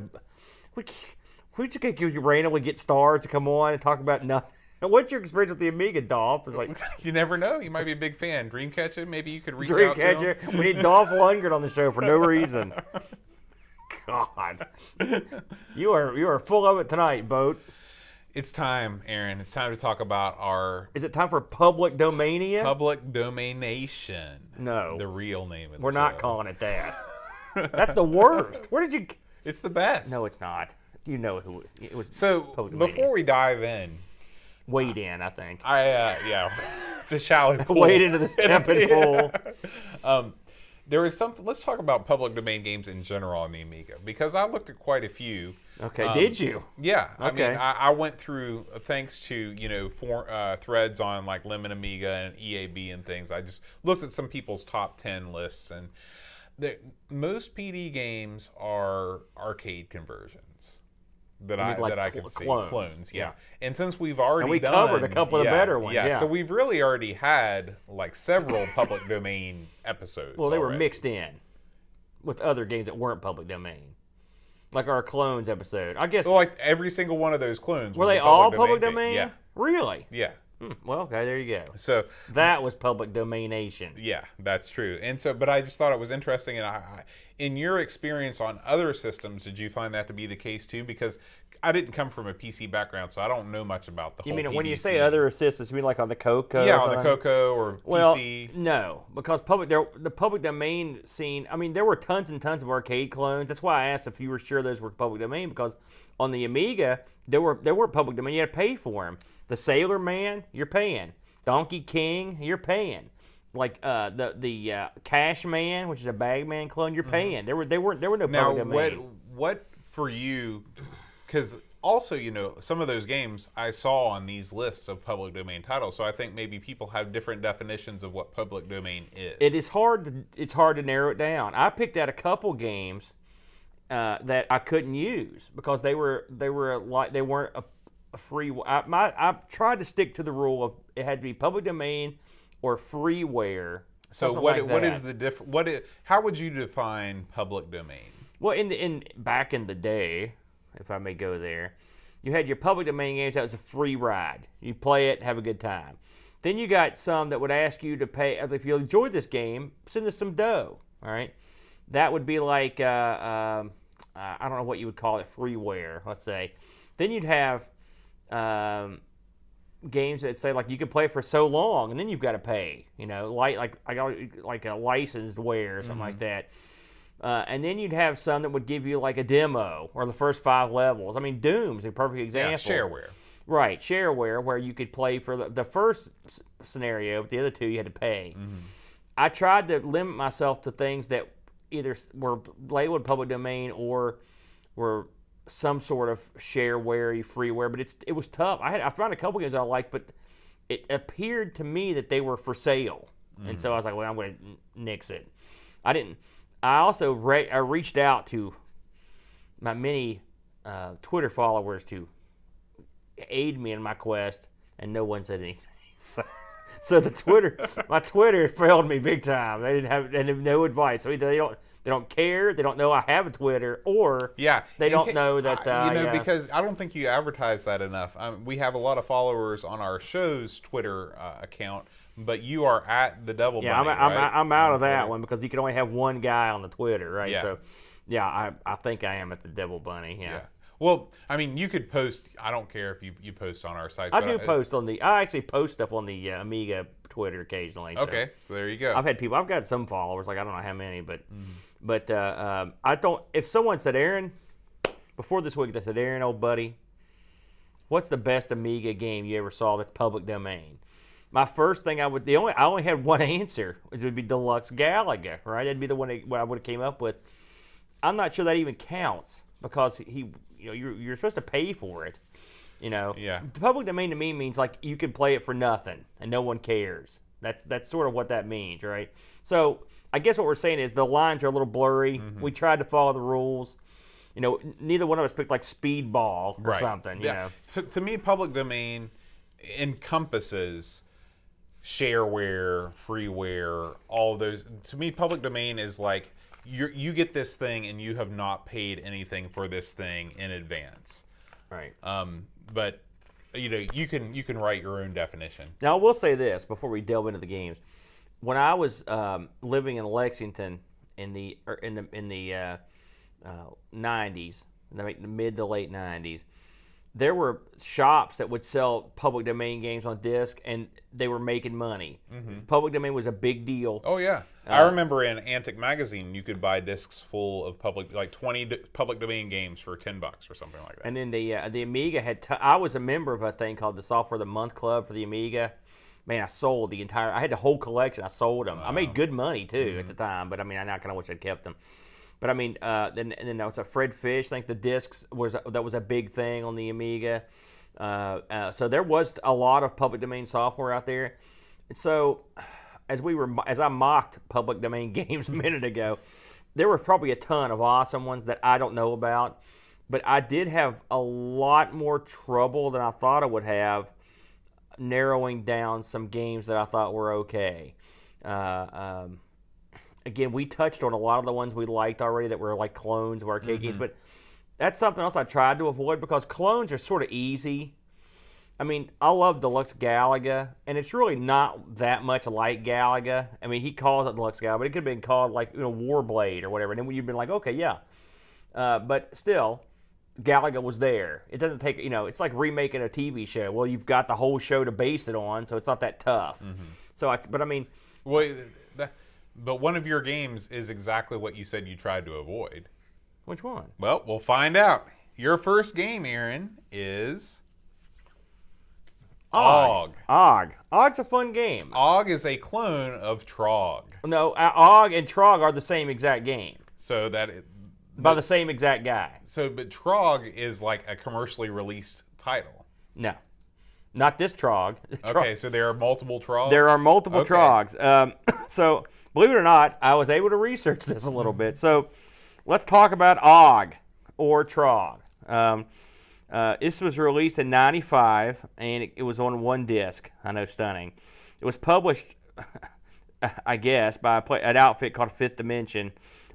we just gonna randomly get stars to come on and talk about nothing. What's your experience with the Amiga, Dolph? It's like You never know. You might be a big fan. Dreamcatcher, maybe you could reach out to him. Dreamcatcher. We need Dolph Lundgren on the show for no reason. God, you are full of it tonight, Boat. It's time, Aaron. It's time to talk about our Is it time for Public Domania? Public Domaination. No. The real name of the We're show. not calling it that. That's the worst. Where did you? It's the best. No, it's not. You know who it was. So, Public before Domain. we dive in, Wade in, I think. it's a shallow pool. Wade into the stepping pool. There was something. Let's talk about public domain games in general on the Amiga, because I looked at quite a few. Okay, did you? Yeah, I Okay. mean, I went through, thanks to threads on like Lemon Amiga and EAB and things. I just looked at some people's top 10 lists, and most PD games are arcade conversions. That I can see. Clones, yeah. And since we've already covered a couple of the better ones, yeah. So we've really already had like several public domain episodes. Well, they were already. mixed in with other games that weren't public domain, like our clones episode. I guess So like every single one of those clones were was they a all public public domain domain? game. Really? Yeah. Well, okay, there you go. So That was public domaination. yeah, that's true. And so, but I just thought it was interesting. And in your experience on other systems, did you find that to be the case too? Because I didn't come from a PC background, so I don't know much about the You whole mean when you PDC. say other assistants, you mean like on the Coco? Yeah, or on the something? Coco or Well, PC. no, because the public domain scene. I mean, there were tons and tons of arcade clones. That's why I asked if you were sure those were public domain, because on the Amiga there were public domain. You had to pay for them. The Sailor Man, you're paying. Donkey King, you're paying. Like the Cash Man, which is a Bagman clone, you're paying. There were no Now, public domain. what for you? Because also, some of those games I saw on these lists of public domain titles, so I think maybe people have different definitions of what public domain is. It's hard to narrow it down. I picked out a couple games that I couldn't use because they weren't a free. I tried to stick to the rule of it had to be public domain or freeware. So what is the difference? How would you define public domain? Well, in back in the day, if I may go there, you had your public domain games that was a free ride. You play it, have a good time. Then you got some that would ask you to pay, as if you enjoyed this game, send us some dough. All right, that would be like I don't know what you would call it, freeware. Let's say. Then you'd have games that say like you can play for so long, and then you've got to pay. Like a licensed ware or something like that. And then you'd have some that would give you like a demo or the first 5 levels. I mean, Doom's a perfect example. Yeah, shareware. Right, shareware, where you could play for the first scenario, but the other 2 you had to pay. I tried to limit myself to things that either were labeled public domain or were some sort of shareware, freeware, but it was tough. I found a couple games I liked, but it appeared to me that they were for sale, and so I was like, well, I'm going to nix it. I didn't. I also I reached out to my many Twitter followers to aid me in my quest, and no one said anything. So my Twitter failed me big time. They didn't have no advice. So either they don't care, they don't know I have a Twitter, or they don't know that because I don't think you advertise that enough. We have a lot of followers on our show's Twitter account, but you are at the Devil Bunny, right? I'm out of that one because you can only have one guy on the Twitter, right? Yeah. So, I think I am at the Devil Bunny. Yeah. Well, I mean, you could post. I don't care if you post on our site. I actually post stuff on the Amiga Twitter occasionally. So. Okay, so there you go. I've got some followers, like I don't know how many, but I don't. If someone said, Aaron, before this week, they said, Aaron, old buddy, what's the best Amiga game you ever saw that's public domain? My first thing I only had one answer, which would be Deluxe Galaga, right? That'd be the one what I would have came up with. I'm not sure that even counts because you're supposed to pay for it. Yeah. The public domain to me means like you can play it for nothing and no one cares. That's sort of what that means, right? So I guess what we're saying is the lines are a little blurry. Mm-hmm. We tried to follow the rules. Neither one of us picked like Speedball or something. Yeah. To me, public domain encompasses shareware, freeware, all those. To me, public domain is like you get this thing and you have not paid anything for this thing in advance. Right. But you can write your own definition. Now I will say this before we delve into the games. When I was living in Lexington in the 90s, the mid to late 90s, there were shops that would sell public domain games on disc, and they were making money. Mm-hmm. Public domain was a big deal. Oh yeah, I remember in Antic Magazine you could buy discs full of 20 public domain games for $10 or something like that. And then the Amiga had. I was a member of a thing called the Software of the Month Club for the Amiga. Man, I sold the entire. I had the whole collection. I sold them. Wow. I made good money too at the time, but I mean, I kind of wish I'd kept them. But I mean, then there was a Fred Fish. I think the discs was a big thing on the Amiga. So there was a lot of public domain software out there. And so as I mocked public domain games a minute ago, there were probably a ton of awesome ones that I don't know about. But I did have a lot more trouble than I thought I would have narrowing down some games that I thought were okay. Again, we touched on a lot of the ones we liked already that were like clones of arcade games, but that's something else I tried to avoid because clones are sort of easy. I mean, I love Deluxe Galaga, and it's really not that much like Galaga. I mean, he calls it Deluxe Galaga, but it could have been called like Warblade or whatever, and then you've been like, okay, yeah. But still, Galaga was there. It doesn't take, it's like remaking a TV show. Well, you've got the whole show to base it on, so it's not that tough. Mm-hmm. But one of your games is exactly what you said you tried to avoid. Which one? Well, we'll find out. Your first game, Aaron, is Og. Og's a fun game. Og is a clone of Trog. No, Og and Trog are the same exact game. So by the same exact guy. But Trog is like a commercially released title. No. Not this Trog. Okay, so there are multiple Trogs? There are multiple Trogs. So, believe it or not, I was able to research this a little bit. So, let's talk about Og, or Trog. This was released in 95, and it was on one disc. I know, stunning. It was published, I guess, by an outfit called Fifth Dimension,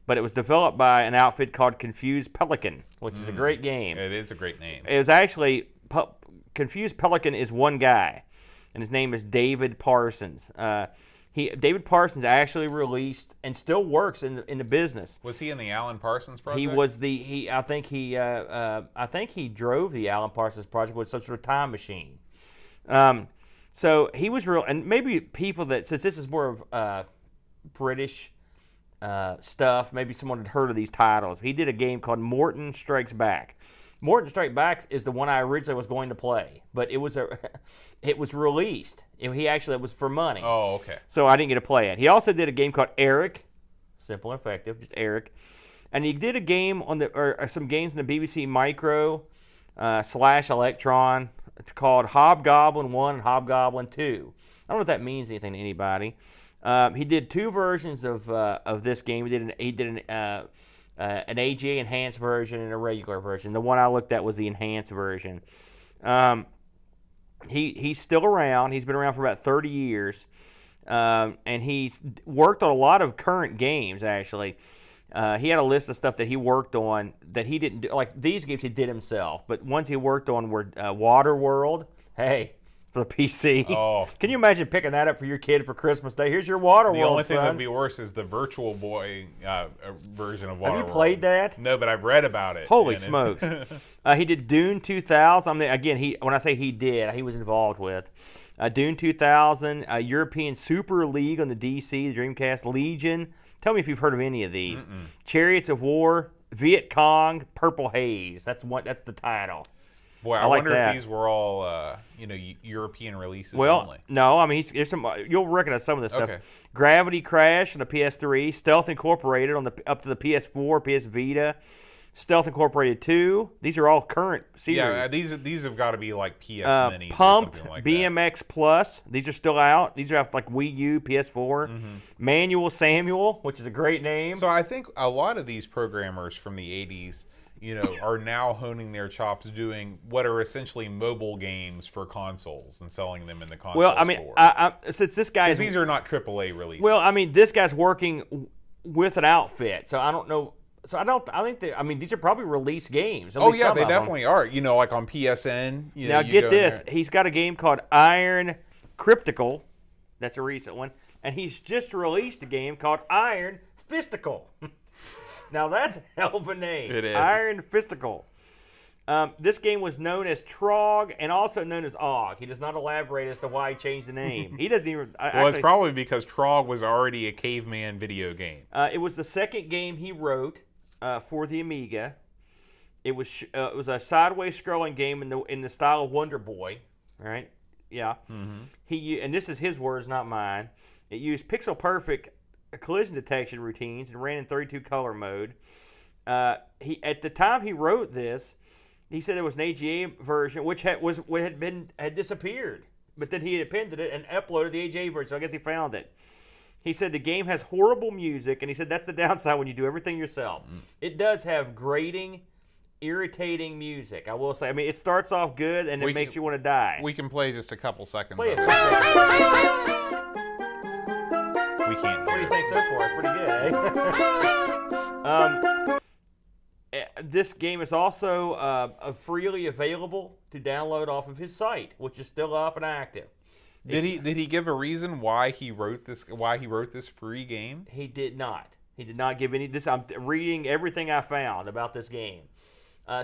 but it was developed by an outfit called Confused Pelican, which is a great game. It is a great name. It was actually... Confused Pelican is one guy, and his name is David Parsons. David Parsons actually released and still works in the business. Was he in the Alan Parsons project? He was I think he drove the Alan Parsons project with some sort of time machine. So he was real, and maybe people that, since this is more of British stuff, maybe someone had heard of these titles. He did a game called Morton Strikes Back. Morton Strike Back is the one I originally was going to play, but it was released. It was for money. Oh, okay. So I didn't get to play it. He also did a game called Eric, simple and effective, just Eric. And he did a game on or some games in the BBC Micro / Electron. It's called Hobgoblin 1 and Hobgoblin 2. I don't know if that means anything to anybody. He did 2 versions of this game. He did an AGA enhanced version and a regular version. The one I looked at was the enhanced version. He's still around. He's been around for about 30 years. And he's worked on a lot of current games, actually. He had a list of stuff that he worked on that he didn't do. Like, these games he did himself. But ones he worked on were Waterworld. Hey, for the PC. Oh. Can you imagine picking that up for your kid for Christmas Day? Here's your Waterworld, The only thing son. that would be worse is the Virtual Boy version of Waterworld. Have you played that? No, but I've read about it. Holy and smokes. He did Dune 2000. Again, when I say he did, he was involved with. Dune 2000, European Super League on the DC, the Dreamcast, Legion. Tell me if you've heard of any of these. Chariots of War, Viet Cong, Purple Haze. That's the title. Boy, I like wonder that. if these were all European releases Well, only. no, I mean, there's some. You'll recognize some of this stuff. Okay. Gravity Crash on the PS3, Stealth Incorporated up to the PS4, PS Vita, Stealth Incorporated 2. These are all current series. Yeah, these have got to be like PS Minis Pumped, or something like BMX Plus. These are still out. These are like Wii U, PS4. Manual Samuel, which is a great name. that. So I think a lot of these programmers from the 80s, are now honing their chops doing what are essentially mobile games for consoles and selling them in the console well, I mean, store. since this guy's These are not AAA releases. well, I mean, this guy's working with an outfit, so I don't know. So I think that, I mean, these are probably release games. At oh least yeah, some they of them. definitely are. Like on PSN. Now you get go in this, there- he's got a game called Iron Cryptical. That's a recent one, and he's just released a game called Iron Fistical. Now that's a hell of a name. It is. Iron Fistical. This game was known as Trog and also known as Og. He does not elaborate as to why he changed the name. He doesn't even. Well, it's probably because Trog was already a caveman video game. It was the second game he wrote for the Amiga. It was a sideways scrolling game in the style of Wonder Boy, right? Yeah. And this is his words, not mine. It used pixel perfect collision detection routines and ran in 32 color mode. At the time he wrote this, he said there was an AGA version which had disappeared, but then he appended it and uploaded the AGA version. So I guess he found it. He said the game has horrible music, and he said that's the downside when you do everything yourself. It does have grating, irritating music. I will say. I mean, it starts off good and it makes you want to die. We can play just a couple seconds Play of it. it. We can't What do hear you it. think so far? Pretty good, eh? This game is also freely available to download off of his site, which is still up and active. Did he give a reason why he wrote this free game? He did not. He did not give any. I'm reading everything I found about this game.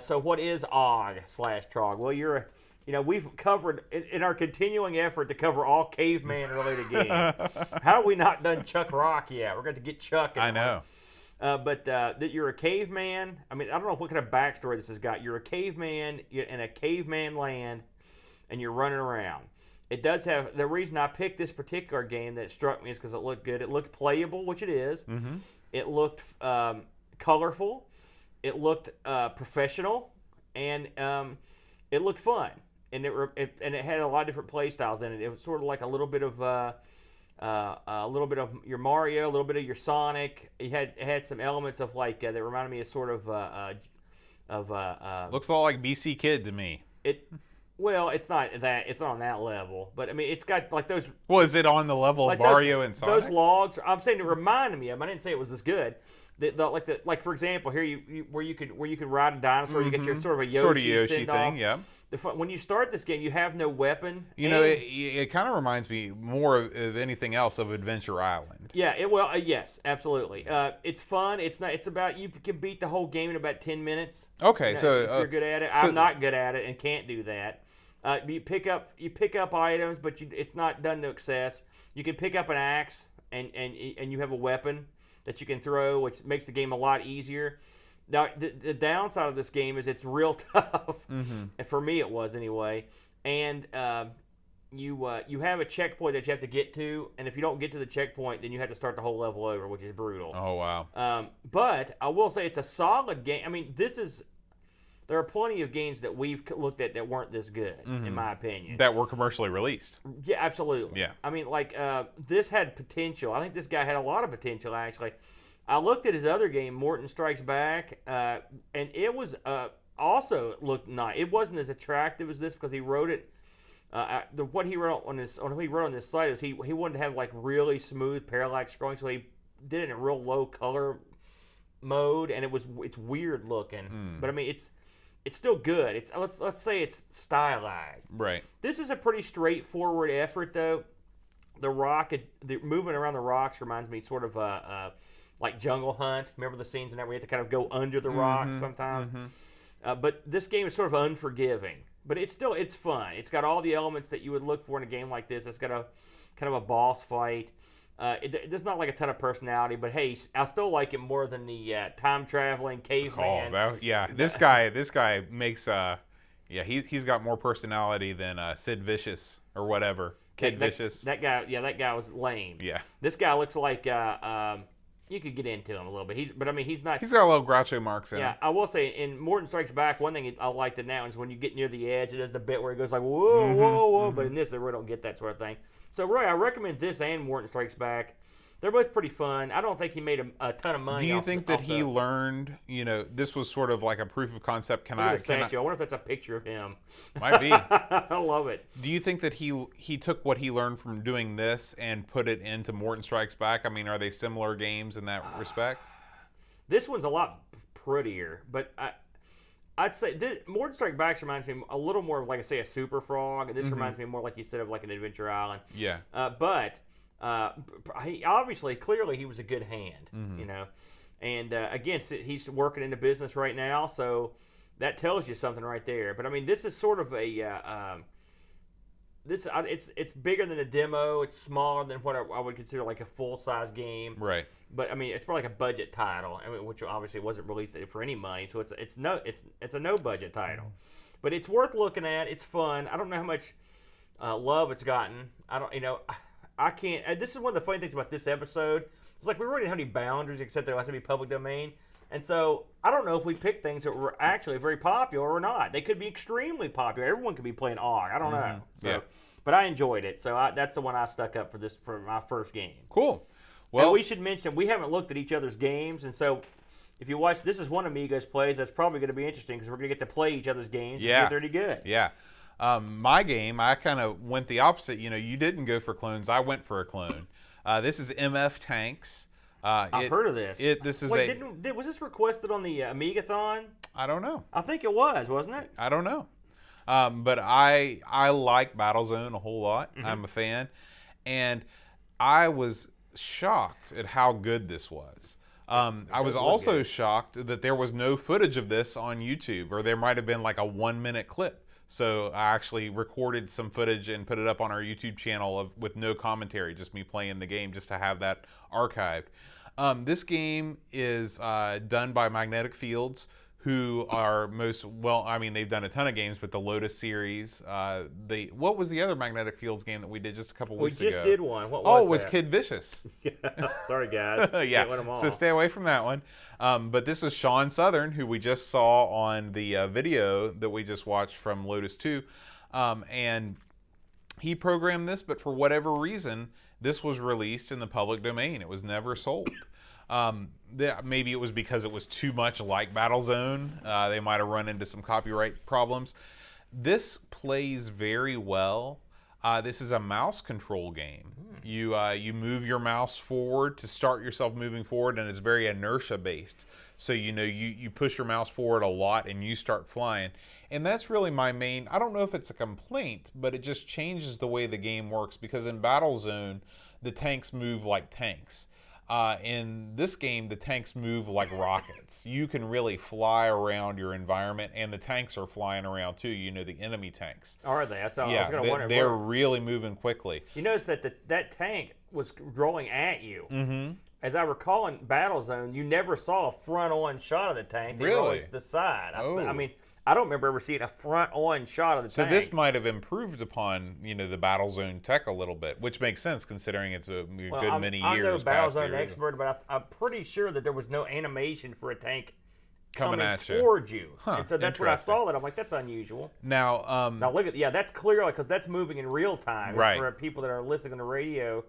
So what is OG/Trog? Well, we've covered in our continuing effort to cover all caveman-related games. How have we not done Chuck Rock yet? We're going to get Chuck. I know. But that you're a caveman. I mean, I don't know what kind of backstory this has got. You're a caveman in a caveman land, and you're running around. It does have, the reason I picked this particular game that struck me is because it looked good. It looked playable, which it is. Mm-hmm. It looked colorful. It looked professional, and it looked fun. And it had a lot of different play styles in it. It was sort of like a little bit of your Mario, a little bit of your Sonic. It had some elements of like that reminded me of sort of Looks a lot like BC Kid to me. Well, it's not on that level, but I mean, it's got like those. Well, is it on the level of Mario and Sonic? Those logs. I'm saying it reminded me of. I didn't say it was as good. Like for example, here where you could ride a dinosaur, you get your sort of a Yoshi thing, yeah. When you start this game, you have no weapon. It kind of reminds me more of anything else of Adventure Island. Yeah, yes, absolutely. It's fun. It's about you can beat the whole game in about 10 minutes. Okay, so if you're good at it. I'm not good at it and can't do that. You pick up items, but it's not done to excess. You can pick up an axe and you have a weapon that you can throw, which makes the game a lot easier. Now, the downside of this game is it's real tough. Mm-hmm. And for me, it was anyway. And you have a checkpoint that you have to get to, and if you don't get to the checkpoint, then you have to start the whole level over, which is brutal. Oh wow. But I will say it's a solid game. I mean, there are plenty of games that we've looked at that weren't this good, in my opinion. That were commercially released. Yeah, absolutely. Yeah. I mean, like, this had potential. I think this guy had a lot of potential, actually. I looked at his other game, Morton Strikes Back, and it was also looked nice. It wasn't as attractive as this because he wrote it. What he wrote on this site is he wanted to have like really smooth parallax scrolling, so he did it in a real low color mode, and it's weird looking. But I mean, it's still good. It's let's say it's stylized. Right. This is a pretty straightforward effort, though. The moving around the rocks reminds me sort of like Jungle Hunt. Remember the scenes in that where you have to kind of go under the rocks sometimes. But this game is sort of unforgiving. But it's fun. It's got all the elements that you would look for in a game like this. It's got a kind of a boss fight. There's not like a ton of personality, but hey, I still like it more than the time traveling caveman. This guy makes he's got more personality than Sid Vicious or whatever. Kid Vicious. That guy was lame. Yeah. This guy looks like you could get into him a little bit. He's not. He's got a little Groucho marks in him. Yeah, I will say in Morton Strikes Back, one thing I liked it now is when you get near the edge, it does the bit where it goes like whoa, whoa, whoa. But in this, they really don't get that sort of thing. So Roy, I recommend this and Morton Strikes Back. They're both pretty fun. I don't think he made a ton of money. Do you think that he learned? This was sort of like a proof of concept. I wonder if that's a picture of him. Might be. I love it. Do you think that he took what he learned from doing this and put it into Morton Strikes Back? I mean, are they similar games in that respect? This one's a lot prettier, but I'd say Morton Strikes Back reminds me a little more of, like I say, a Super Frog, and this reminds me more, like you said, of like an Adventure Island. Yeah. But clearly he was a good hand, and again, he's working in the business right now, so that tells you something right there. But I mean, this is sort of a it's bigger than a demo. It's smaller than what I would consider like a full size game. Right. But I mean, it's more like a budget title, which obviously wasn't released for any money, so it's a no budget title. But it's worth looking at. It's fun. I don't know how much love it's gotten. I can't. This is one of the funny things about this episode. It's like we really didn't have any boundaries except there has to be public domain. And so I don't know if we picked things that were actually very popular or not. They could be extremely popular. Everyone could be playing ARG. I don't know. So, yeah. But I enjoyed it. So that's the one I stuck up for my first game. Cool. Well, and we should mention we haven't looked at each other's games, and so if you watch, this is one Amigos plays. That's probably going to be interesting because we're going to get to play each other's games and see if they're any good. Yeah. My game, I kind of went the opposite. You didn't go for clones. I went for a clone. This is MF Tanks. I've heard of this. Was this requested on the Amigathon? I don't know. I think it was, wasn't it? I don't know. But I like Battlezone a whole lot. I'm a fan. And I was shocked at how good this was. I was also shocked that there was no footage of this on YouTube, or there might have been like a 1-minute clip. So I actually recorded some footage and put it up on our YouTube channel with no commentary, just me playing the game, just to have that archived. This game is done by Magnetic Fields, who are they've done a ton of games, but the Lotus series. What was the other Magnetic Fields game that we did just a couple weeks ago? We just did one. What was it was that? Kid Vicious. Sorry, guys. Yeah, so stay away from that one. But this is Sean Southern, who we just saw on the video that we just watched from Lotus 2. And he programmed this, but for whatever reason, this was released in the public domain. It was never sold. Maybe it was because it was too much like Battlezone. They might have run into some copyright problems. This plays very well. This is a mouse control game. You move your mouse forward to start yourself moving forward, and it's very inertia based. So you push your mouse forward a lot and you start flying. And that's really my main, I don't know if it's a complaint, but it just changes the way the game works, because in Battlezone, the tanks move like tanks. In this game, the tanks move like rockets. You can really fly around your environment, and the tanks are flying around too. The enemy tanks. Are they? That's all I was going to wonder. They're really moving quickly. You notice that that tank was rolling at you. Mm-hmm. As I recall, in Battlezone, you never saw a front-on shot of the tank. They were Really? always the side. Oh. I mean, I don't remember ever seeing a front-on shot of the So tank. this might have improved upon, the Battlezone tech a little bit, which makes sense considering it's a good many I'm years no past the Battlezone original. expert, but I'm pretty sure that there was no animation for a tank Coming at you. towards you. Huh, And so that's when I interesting. saw that. I'm like, that's unusual. Now, Now look at, that's clearly, because that's moving in real time. Right. For people that are listening on the radio,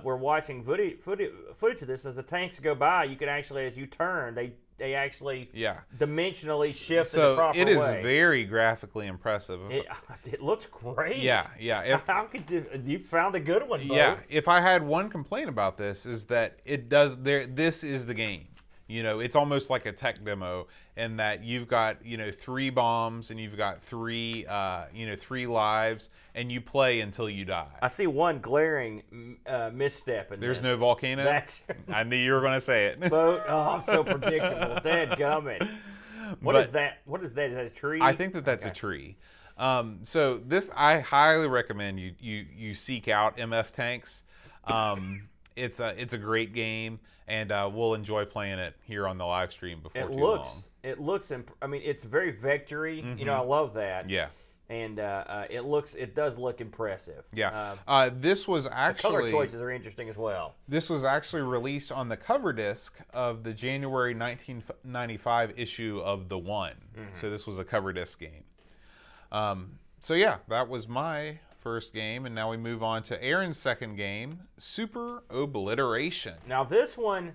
we're watching footage of this. As the tanks go by, you can actually, as you turn, they actually dimensionally shift in the proper way. it is very graphically impressive. It looks great. Yeah. How could you found a good one, Bo? Yeah, if I had one complaint about this is that this is the game. It's almost like a tech demo in that you've got, 3 bombs and you've got 3 lives and you play until you die. I see one glaring misstep in There's this. no volcano? I knew you were going to say it. Boat. Oh, I'm so predictable. Dadgummit. What is that? What is that? Is that a tree? I think that's a tree. So this, I highly recommend you seek out MF Tanks. It's a great game, and we'll enjoy playing it here on the live stream before too long. I mean, it's very vectory. I love that. Yeah. And it does look impressive. Yeah. This was actually the color choices are interesting as well. This was actually released on the cover disc of the January 1995 issue of The One. So this was a cover disc game. So yeah, that was my first game, and now we move on to Aaron's second game, Super Obliteration. Now this one,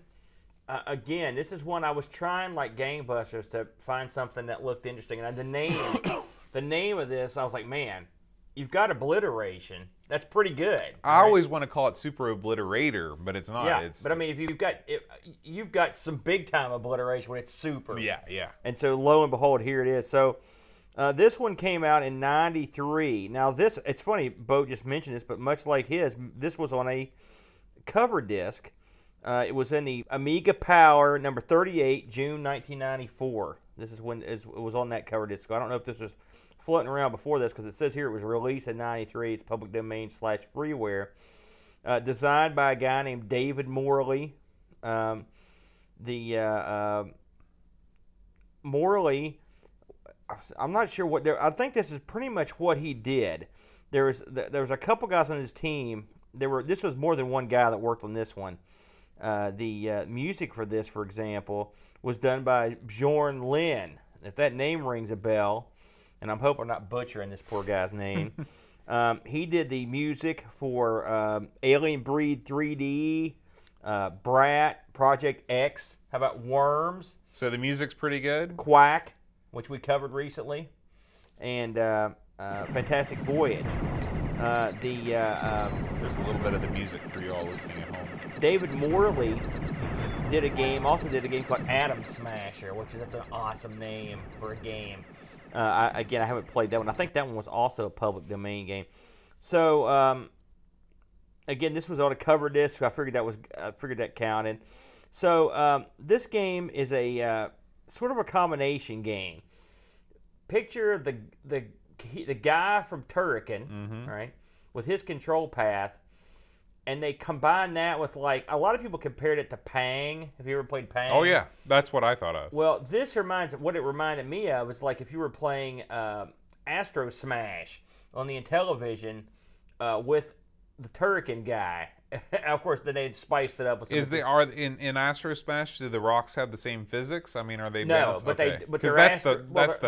again, this is one I was trying like gangbusters to find something that looked interesting, and the name of this, I was like, man, you've got obliteration. That's pretty good. I always want to call it Super Obliterator, but it's not. Yeah, but I mean, if you've got some big time obliteration when it's super. Yeah. And so lo and behold, here it is. So. This one came out in '93. Now it's funny, Bo just mentioned this, but much like his, this was on a cover disc. It was in the Amiga Power number 38, June 1994. This is when it was on that cover disc. So I don't know if this was floating around before this, because it says here it was released in '93. It's public domain / freeware. Designed by a guy named David Morley. Morley, I'm not sure what I think this is pretty much what he did. There was a couple guys on his team. This was more than one guy that worked on this one. The music for this, for example, was done by Bjorn Lynn. If that name rings a bell, and I'm hoping I'm not butchering this poor guy's name. He did the music for Alien Breed 3D, Brat, Project X. How about Worms? So the music's pretty good? Quack, which we covered recently, and Fantastic Voyage. There's a little bit of the music for you all listening at home. David Morley also did a game called Atom Smasher, that's an awesome name for a game. I haven't played that one. I think that one was also a public domain game. So, again, this was on a cover disc. I figured that counted. So, this game is a sort of a combination game. Picture the guy from Turrican, right, with his control path, and they combine that with, like, a lot of people compared it to Pang. Have you ever played Pang? Oh yeah, that's what I thought of. Well, what it reminded me of is like if you were playing Astro Smash on the Intellivision with the Turrican guy. Of course, then they spiced it up with some. In Astro Smash, do the rocks have the same physics? I mean, are they balanced? No, but okay. they're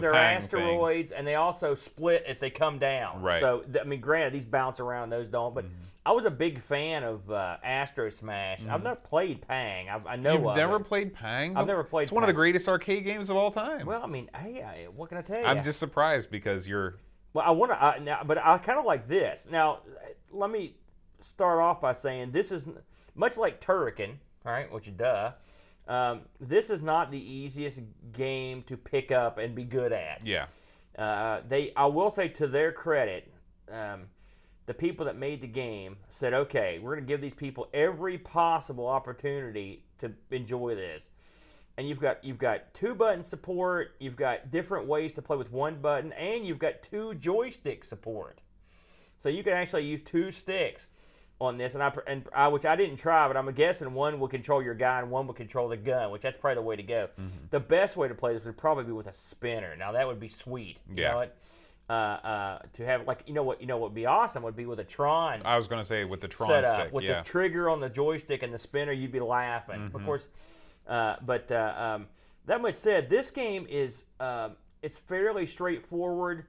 they're asteroids, and they also split as they come down. Right. So I mean, granted, these bounce around, those don't. But I was a big fan of Astro Smash. I've never played Pang. I know You've of never it. played Pang? I've never played. It's one of the greatest arcade games of all time. Well, I mean, hey, what can I tell you? I'm just surprised because you're. Well, but I kind of like this. Now, let me start off by saying this is much like Turrican, right? Which duh. This is not the easiest game to pick up and be good at. Yeah. I will say to their credit, the people that made the game said, okay, we're going to give these people every possible opportunity to enjoy this. And you've got 2-button support, you've got different ways to play with 1 button, and you've got 2 joystick support. So you can actually use 2 sticks. on this, which I didn't try, but I'm guessing one would control your guy and one would control the gun, which that's probably the way to go. The best way to play this would probably be with a spinner. Now that would be sweet. You know what? To have what would be awesome would be with a Tron. I was going to say with the Tron set stick, up, with the trigger on the joystick and the spinner, you'd be laughing. Of course, that much said, this game is it's fairly straightforward,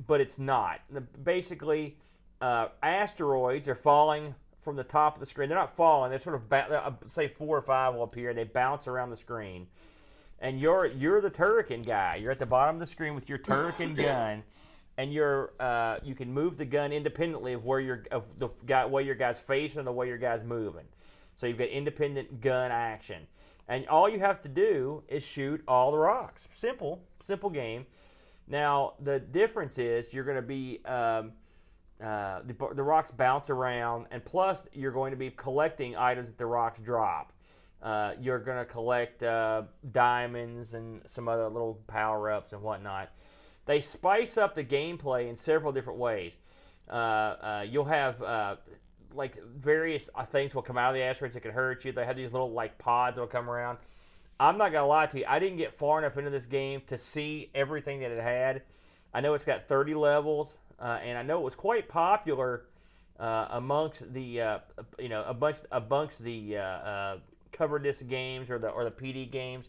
but it's not. Basically, asteroids are falling from the top of the screen. They're not falling. They're sort of say 4 or 5 will appear. They bounce around the screen, and you're the turrican guy. You're at the bottom of the screen with your turrican gun, and you can move the gun independently of where way your guy's facing and the way your guy's moving. So you've got independent gun action, and all you have to do is shoot all the rocks. Simple game. Now the difference is you're going to be the rocks bounce around, and plus you're going to be collecting items that the rocks drop. You're going to collect diamonds and some other little power-ups and whatnot. They spice up the gameplay in several different ways. You'll have various things will come out of the asteroids that can hurt you. They have these little pods that will come around. I'm not going to lie to you. I didn't get far enough into this game to see everything that it had. I know it's got 30 levels, and I know it was quite popular amongst the cover disc games or the PD games.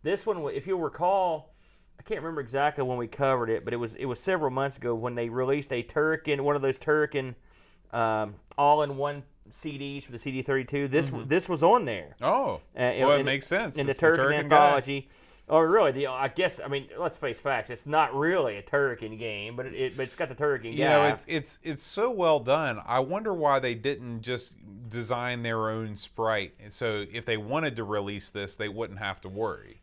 This one, if you'll recall, I can't remember exactly when we covered it, but it was several months ago when they released one of those Turrican all-in-one CDs for the CD32. This was on there. Oh, it makes sense. In the Turrican anthology. Guy. Oh, really? I guess. I mean, let's face facts. It's not really a Turrican game, but it's got the Turrican guy. It's so well done. I wonder why they didn't just design their own sprite. So if they wanted to release this, they wouldn't have to worry.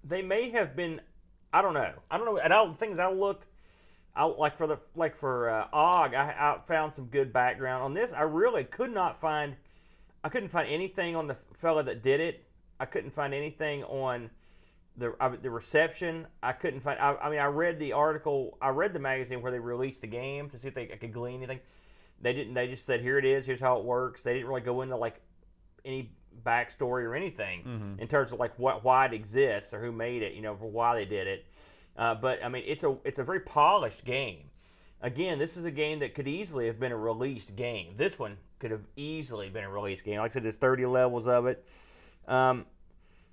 They may have been. I don't know. And all the things I looked. For OG, I found some good background on this. I really could not find. I couldn't find anything on the fella that did it. I couldn't find anything on the reception. I couldn't find. I read the article. I read the magazine where they released the game to see if I could glean anything. They didn't. They just said, "Here it is. Here's how it works." They didn't really go into any backstory or anything in terms of why it exists or who made it. For why they did it. But I mean, it's a very polished game. Again, this is a game that could easily have been a released game. This one could have easily been a released game. Like I said, there's 30 levels of it.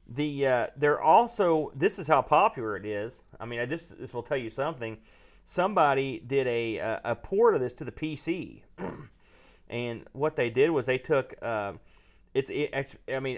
They're also. This is how popular it is. I mean, this will tell you something. Somebody did a port of this to the PC, and what they did was they took.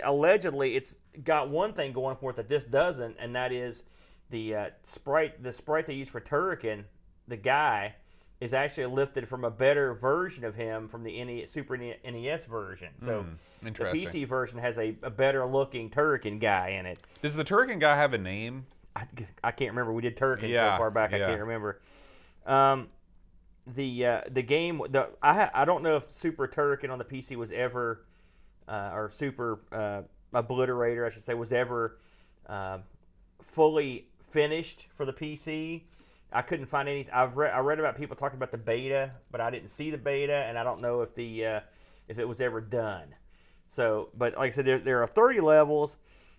Allegedly, it's got one thing going for it that this doesn't, and that is. The sprite they use for Turrican, the guy, is actually lifted from a better version of him from the Super NES version. So the PC version has a better looking Turrican guy in it. Does the Turrican guy have a name? I can't remember. We did Turrican so far back. I can't remember. The game. I don't know if Super Turrican on the PC was ever, or Super Obliterator, I should say, was ever fully finished for the PC. I couldn't find any. I read about people talking about the beta, but I didn't see the beta, and I don't know if if it was ever done. So, but like I said, there are 30 levels.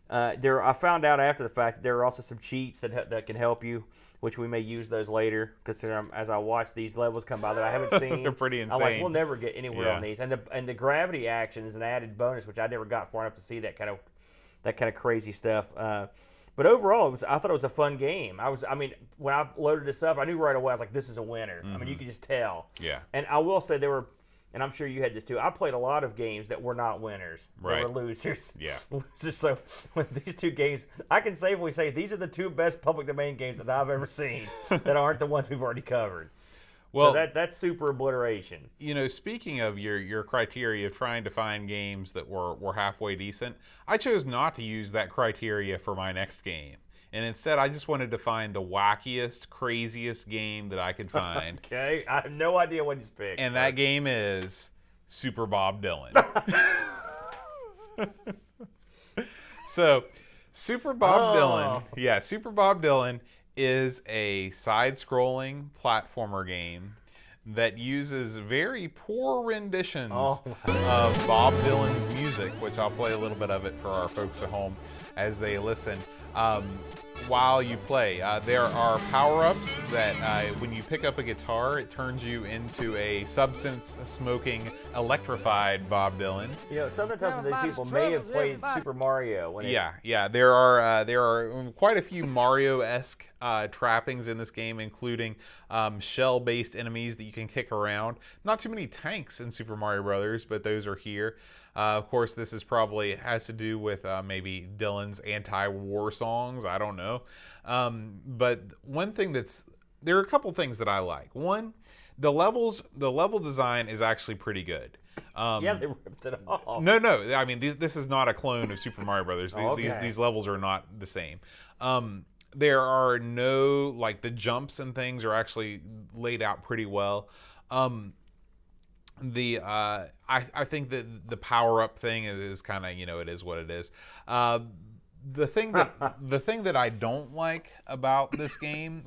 I found out after the fact that there are also some cheats that can help you, which we may use those later. Because as I watch these levels come by that I haven't seen, they're pretty insane. I'm like, we'll never get anywhere on these. And the gravity action is an added bonus, which I never got far enough to see that kind of crazy stuff. But overall, I thought it was a fun game. When I loaded this up, I knew right away. I was like, "This is a winner." I mean, you could just tell. Yeah. And I will say and I'm sure you had this too. I played a lot of games that were not winners. Right. They were losers. Yeah. Losers. So with these two games, I can safely say these are the two best public domain games that I've ever seen that aren't the ones we've already covered. Well, so that's Super Obliteration. Speaking of your criteria of trying to find games that were halfway decent, I chose not to use that criteria for my next game. And instead, I just wanted to find the wackiest, craziest game that I could find. Okay, I have no idea what he's picked. And that game is Super Bob Dylan. So, Super Bob Dylan is a side-scrolling platformer game that uses very poor renditions Oh. of Bob Dylan's music, which I'll play a little bit of it for our folks at home as they listen. While you play, there are power-ups that when you pick up a guitar, it turns you into a substance-smoking, electrified Bob Dylan. You know, something tells me these people may have played Super Mario. When Yeah. There are quite a few Mario-esque trappings in this game, including shell-based enemies that you can kick around. Not too many tanks in Super Mario Brothers, but those are here. Of course, this is probably has to do with maybe Dylan's anti-war songs. I don't know. But one thing there are a couple things that I like. One, the level design is actually pretty good. yeah, they ripped it off. No. I mean, this is not a clone of Super Mario Brothers. Okay. These levels are not the same. There are no, like, the jumps and things are actually laid out pretty well. I think that the power up thing is kind of, it is what it is. The thing that I don't like about this game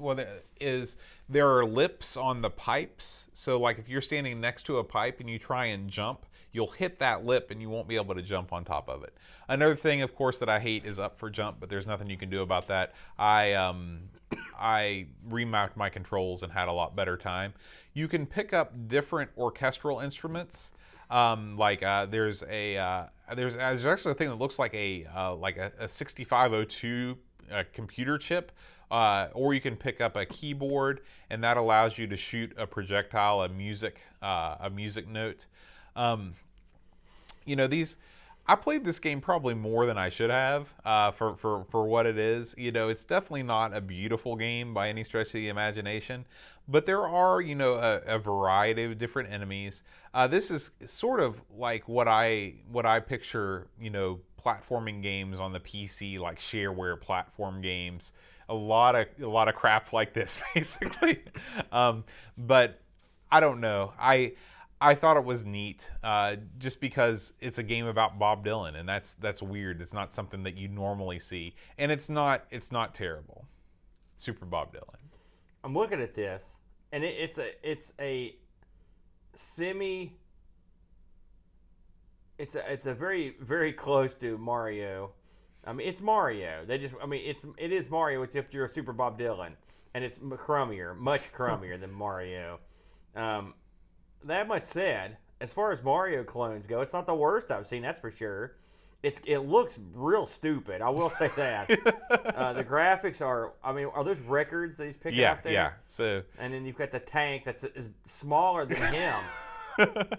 is there are lips on the pipes. So, like, if you're standing next to a pipe and you try and jump, you'll hit that lip and you won't be able to jump on top of it. Another thing, of course, that I hate is up for jump, but there's nothing you can do about that. I remapped my controls and had a lot better time. You can pick up different orchestral instruments. There's actually a thing that looks like a 6502 computer chip, or you can pick up a keyboard, and that allows you to shoot a projectile, a music note. I played this game probably more than I should have for what it is. It's definitely not a beautiful game by any stretch of the imagination, but there are, a variety of different enemies. This is sort of like what I picture, platforming games on the PC, like shareware platform games. A lot of crap like this, basically. But I don't know. I thought it was neat, just because it's a game about Bob Dylan, and that's weird. It's not something that you normally see, and it's not terrible. Super Bob Dylan. I'm looking at this, and it's a semi. It's a very, very close to Mario. I mean, it's Mario. It is Mario except you're a Super Bob Dylan, and it's crummier, much crummier than Mario. That much said, as far as Mario clones go, it's not the worst I've seen, that's for sure. It looks real stupid, I will say that. The graphics are those records that he's picking up there? Yeah. So, and then you've got the tank that's is smaller than him.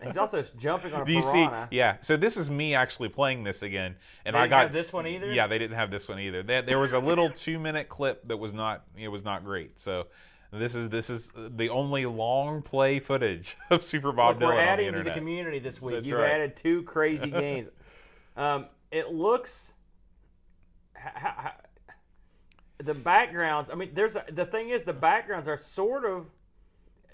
He's also jumping on a do you piranha. see? Yeah. So this is me actually playing this again, and They I didn't got have this one either? Yeah, they didn't have this one either. There was a little 2-minute clip that was not great. So. This is the only long play footage of Super Bob Dylan We're on the adding to internet. the community this week. That's You've right. added 2 crazy games. It looks. The backgrounds. The thing is, the backgrounds are sort of.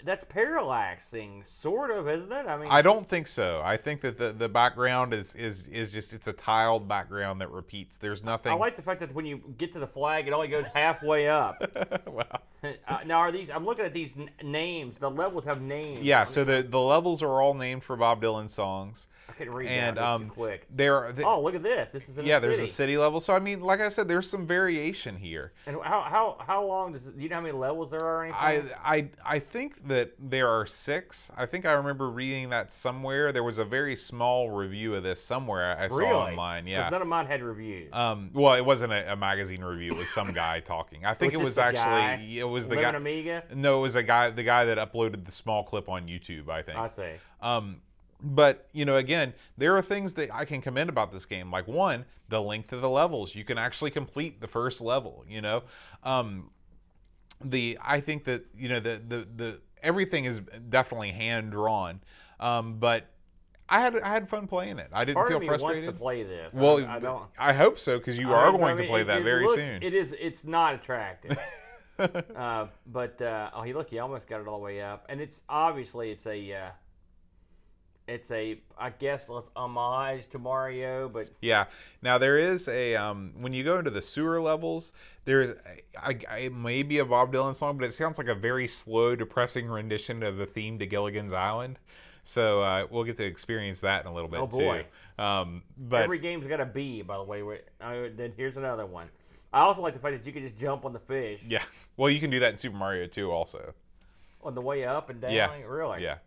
That's parallaxing, sort of, isn't it? I don't think so. I think that the background is just, it's a tiled background that repeats. There's nothing. I like the fact that when you get to the flag, it only goes halfway up. Wow. Now, I'm looking at these names. The levels have names. Yeah, so the levels are all named for Bob Dylan songs. I couldn't read And that. It's too quick. Oh, Look at this. This is in a city. there's a city level. So like I said, there's some variation here. And how long do you know how many levels there are or anything? I think that there are 6. I think I remember reading that somewhere. There was a very small review of this somewhere I saw online. Yeah. 'Cause none of mine had reviews. Well, it wasn't a magazine review. It was some guy talking. I think it was actually it was the guy. Amiga? No, it was the guy that uploaded the small clip on YouTube, I think. I see. But, again, there are things that I can commend about this game. Like, one, the length of the levels. You can actually complete the first level, I think that, the everything is definitely hand-drawn. But I had fun playing it. I didn't Part feel of me frustrated. wants to play this. Well, I don't. I hope so, because you are going to play that very soon. It's not attractive. But look, you almost got it all the way up, and it's obviously it's a it's I guess, let's homage to Mario, but Yeah. Now there is a when you go into the sewer levels, there's it may be a Bob Dylan song, but it sounds like a very slow, depressing rendition of the theme to Gilligan's Island. So we'll get to experience that in a little bit. Oh, boy. Too. But every game's got a B, by the way. Then here's another one. I also like the fact that you can just jump on the fish yeah, well, you can do that in Super Mario 2 also. on the way up and down. Yeah. Really? Yeah.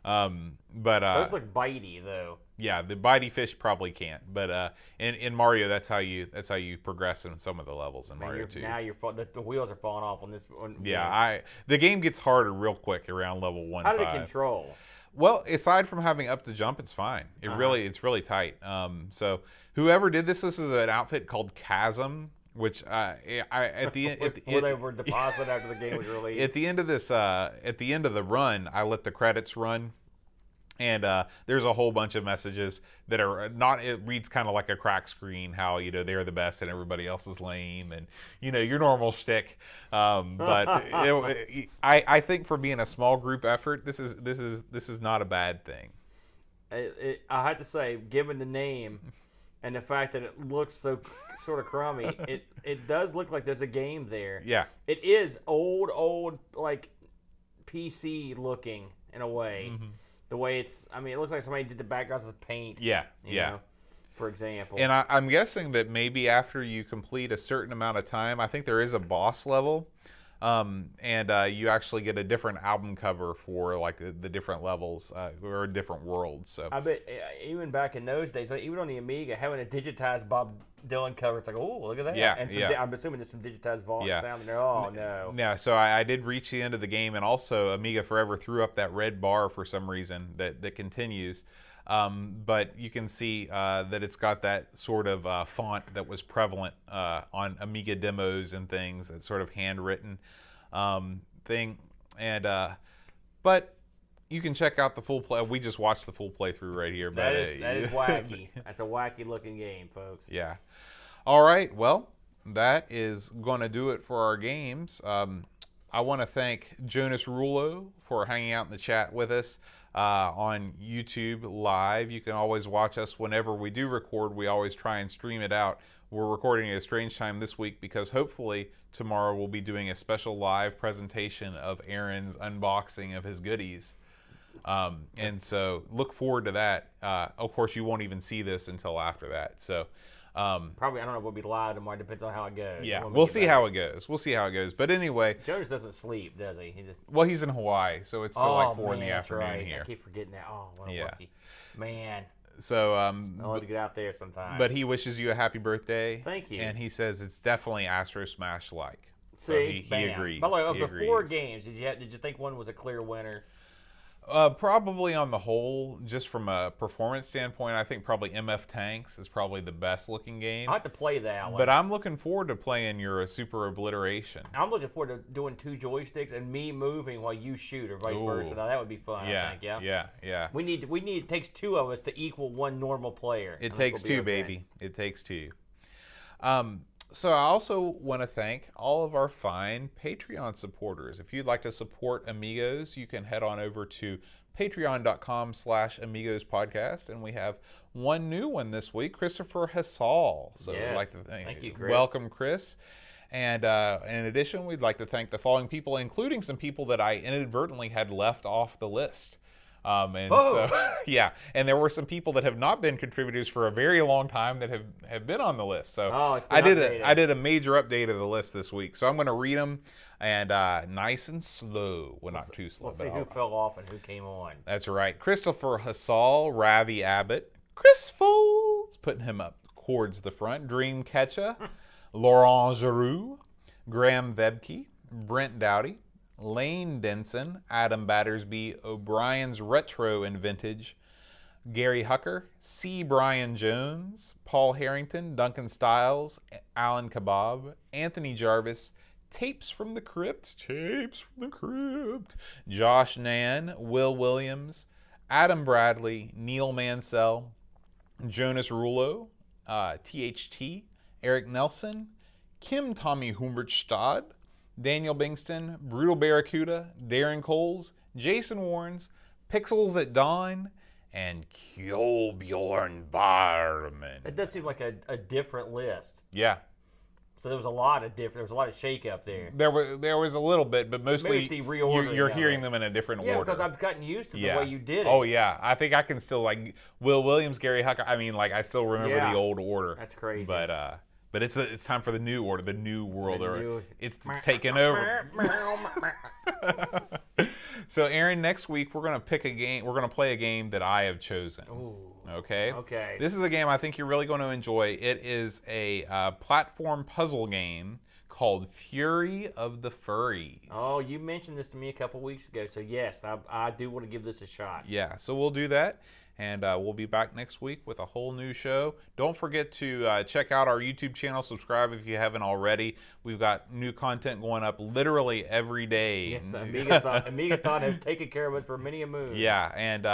But Those look bitey, though. yeah, the bitey fish probably can't. But in Mario, that's how you progress in some of the levels in Mario 2. Now the wheels are falling off on this one. Yeah, the game gets harder real quick around level 1. How did it control? Well, aside from having up to jump, it's fine. It's really tight. So whoever did this is an outfit called Chasm, which at the end Where they were deposited after the game was released. at the end of this at the end of the run, I let the credits run. And there's a whole bunch of messages that are not. It reads kind of like a crack screen. How they're the best and everybody else is lame, and your normal shtick. But I think for being a small group effort, this is not a bad thing. I have to say, given the name and the fact that it looks so sort of crummy, it does look like there's a game there. Yeah, it is old like PC looking in a way. Mm-hmm. The way it looks like somebody did the backgrounds with paint. Yeah, you know, for example. And I'm guessing that maybe after you complete a certain amount of time, I think there is a boss level, and you actually get a different album cover for like the different levels or different worlds. So I bet even back in those days, like even on the Amiga, having a digitized Bob Dylan cover, it's like, oh, look at that. Yeah, and I'm assuming there's some digitized sound in there. Oh, no. Yeah, so I did reach the end of the game, and also Amiga Forever threw up that red bar for some reason that continues. But you can see that it's got that sort of font that was prevalent on Amiga demos and things, that sort of handwritten thing. And but you can check out the full play. We just watched the full playthrough right here. That is wacky. That's a wacky looking game, folks. Yeah. All right. Well, that is going to do it for our games. I want to thank Jonas Rulo for hanging out in the chat with us on YouTube Live. You can always watch us whenever we do record. We always try and stream it out. We're recording at a strange time this week because hopefully tomorrow we'll be doing a special live presentation of Aaron's unboxing of his goodies. And so look forward to that. Of course, you won't even see this until after that. So probably, I don't know if we'll be live tomorrow. Depends on how it goes. Yeah, we'll see how it goes. We'll see how it goes. But anyway, Jonas doesn't sleep, does he? Well, he's in Hawaii, so it's like 4 in the that's afternoon right. here. I keep forgetting that. Oh, what a lucky man. So I'll have to get out there sometime. But he wishes you a happy birthday. Thank you. And he says it's definitely Astro Smash like. So See, he agrees. By the way, of He the 4 agrees. games, did you think one was a clear winner? Probably on the whole, just from a performance standpoint, I think probably MF Tanks is probably the best looking game. I have to play that one. But I'm looking forward to playing your Super Obliteration. I'm looking forward to doing 2 joysticks and me moving while you shoot, or vice versa. Now that would be fun. Yeah, I think. yeah. We need. It takes 2 of us to equal 1 normal player. It takes 2, baby. It takes 2. So I also want to thank all of our fine Patreon supporters. If you'd like to support Amigos, you can head on over to patreon.com/Amigos podcast, and we have one new one this week, Christopher Hassall. So yes. I'd like to thank you, Chris. Welcome, Chris. And in addition, we'd like to thank the following people, including some people that I inadvertently had left off the list. So yeah, and there were some people that have not been contributors for a very long time that have been on the list. So it's been updated. I did a major update of the list this week. So I'm going to read them and nice and slow. Well, not too slow. Let's see who fell off and who came on. That's right. Christopher Hassall, Ravi Abbott, Chris Folds, putting him up towards the front. Dream Ketcha, Laurent Giroux, Graham Vebke, Brent Dowdy, Lane Denson, Adam Battersby, O'Brien's Retro and Vintage, Gary Hucker, C. Brian Jones, Paul Harrington, Duncan Stiles, Alan Kebab, Anthony Jarvis, Tapes from the Crypt, Josh Nan, Will Williams, Adam Bradley, Neil Mansell, Jonas Rulo, THT, Eric Nelson, Kim Tommy Humbertstad, Daniel Bingston, Brutal Barracuda, Darren Coles, Jason Warrens, Pixels at Dawn, and Kjolbjorn Barman. It does seem like a different list. Yeah. So there was a lot of shake up there. There was a little bit, but mostly Maybe it's the reordering you're of hearing it. them in a different Yeah, order. because I've gotten used to the Yeah. way you did it. Oh yeah, I think I can still like Will Williams, Gary Hucker. I mean, like I still remember Yeah. the old order. That's crazy. But it's time for the new order, the new world The order. new- It's taking over. So Aaron, next week we're gonna pick a game. We're gonna play a game that I have chosen. Ooh. Okay. Okay. This is a game I think you're really going to enjoy. It is a platform puzzle game called Fury of the Furries. Oh, you mentioned this to me a couple weeks ago, so yes, I do want to give this a shot. Yeah, so we'll do that, and we'll be back next week with a whole new show. Don't forget to check out our YouTube channel, subscribe if you haven't already. We've got new content going up literally every day. Yes, Amiga Thought has taken care of us for many a moon. Yeah, and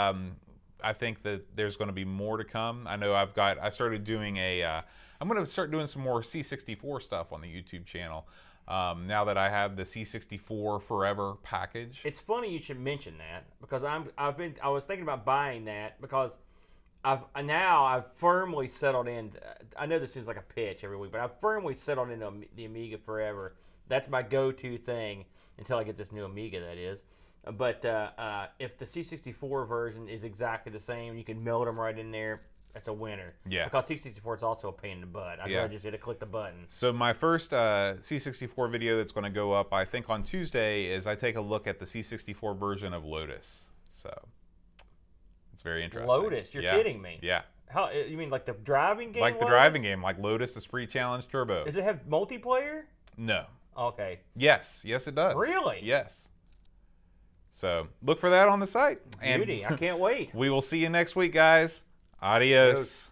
I think that there's going to be more to come. I know I started doing I'm going to start doing some more C64 stuff on the YouTube channel. Now that I have the C64 Forever package. It's funny you should mention that because I was thinking about buying that because I've firmly settled in. I know this seems like a pitch every week, but I've firmly settled into the Amiga Forever. That's my go-to thing until I get this new Amiga, that is. But if the C64 version is exactly the same, you can meld them right in there. That's a winner. Yeah. Because C64 is also a pain in the butt. I'd rather just hit click the button. So my first C64 video that's going to go up, I think on Tuesday, is I take a look at the C64 version of Lotus. So it's very interesting. Lotus? You're kidding me. Yeah. How you mean like the driving game? Like the Lotus? driving game, like Lotus Esprit Challenge Turbo. Does it have multiplayer? No. Okay. Yes, it does. Really? Yes. So look for that on the site. Beauty. I can't wait. We will see you next week, guys. Adios.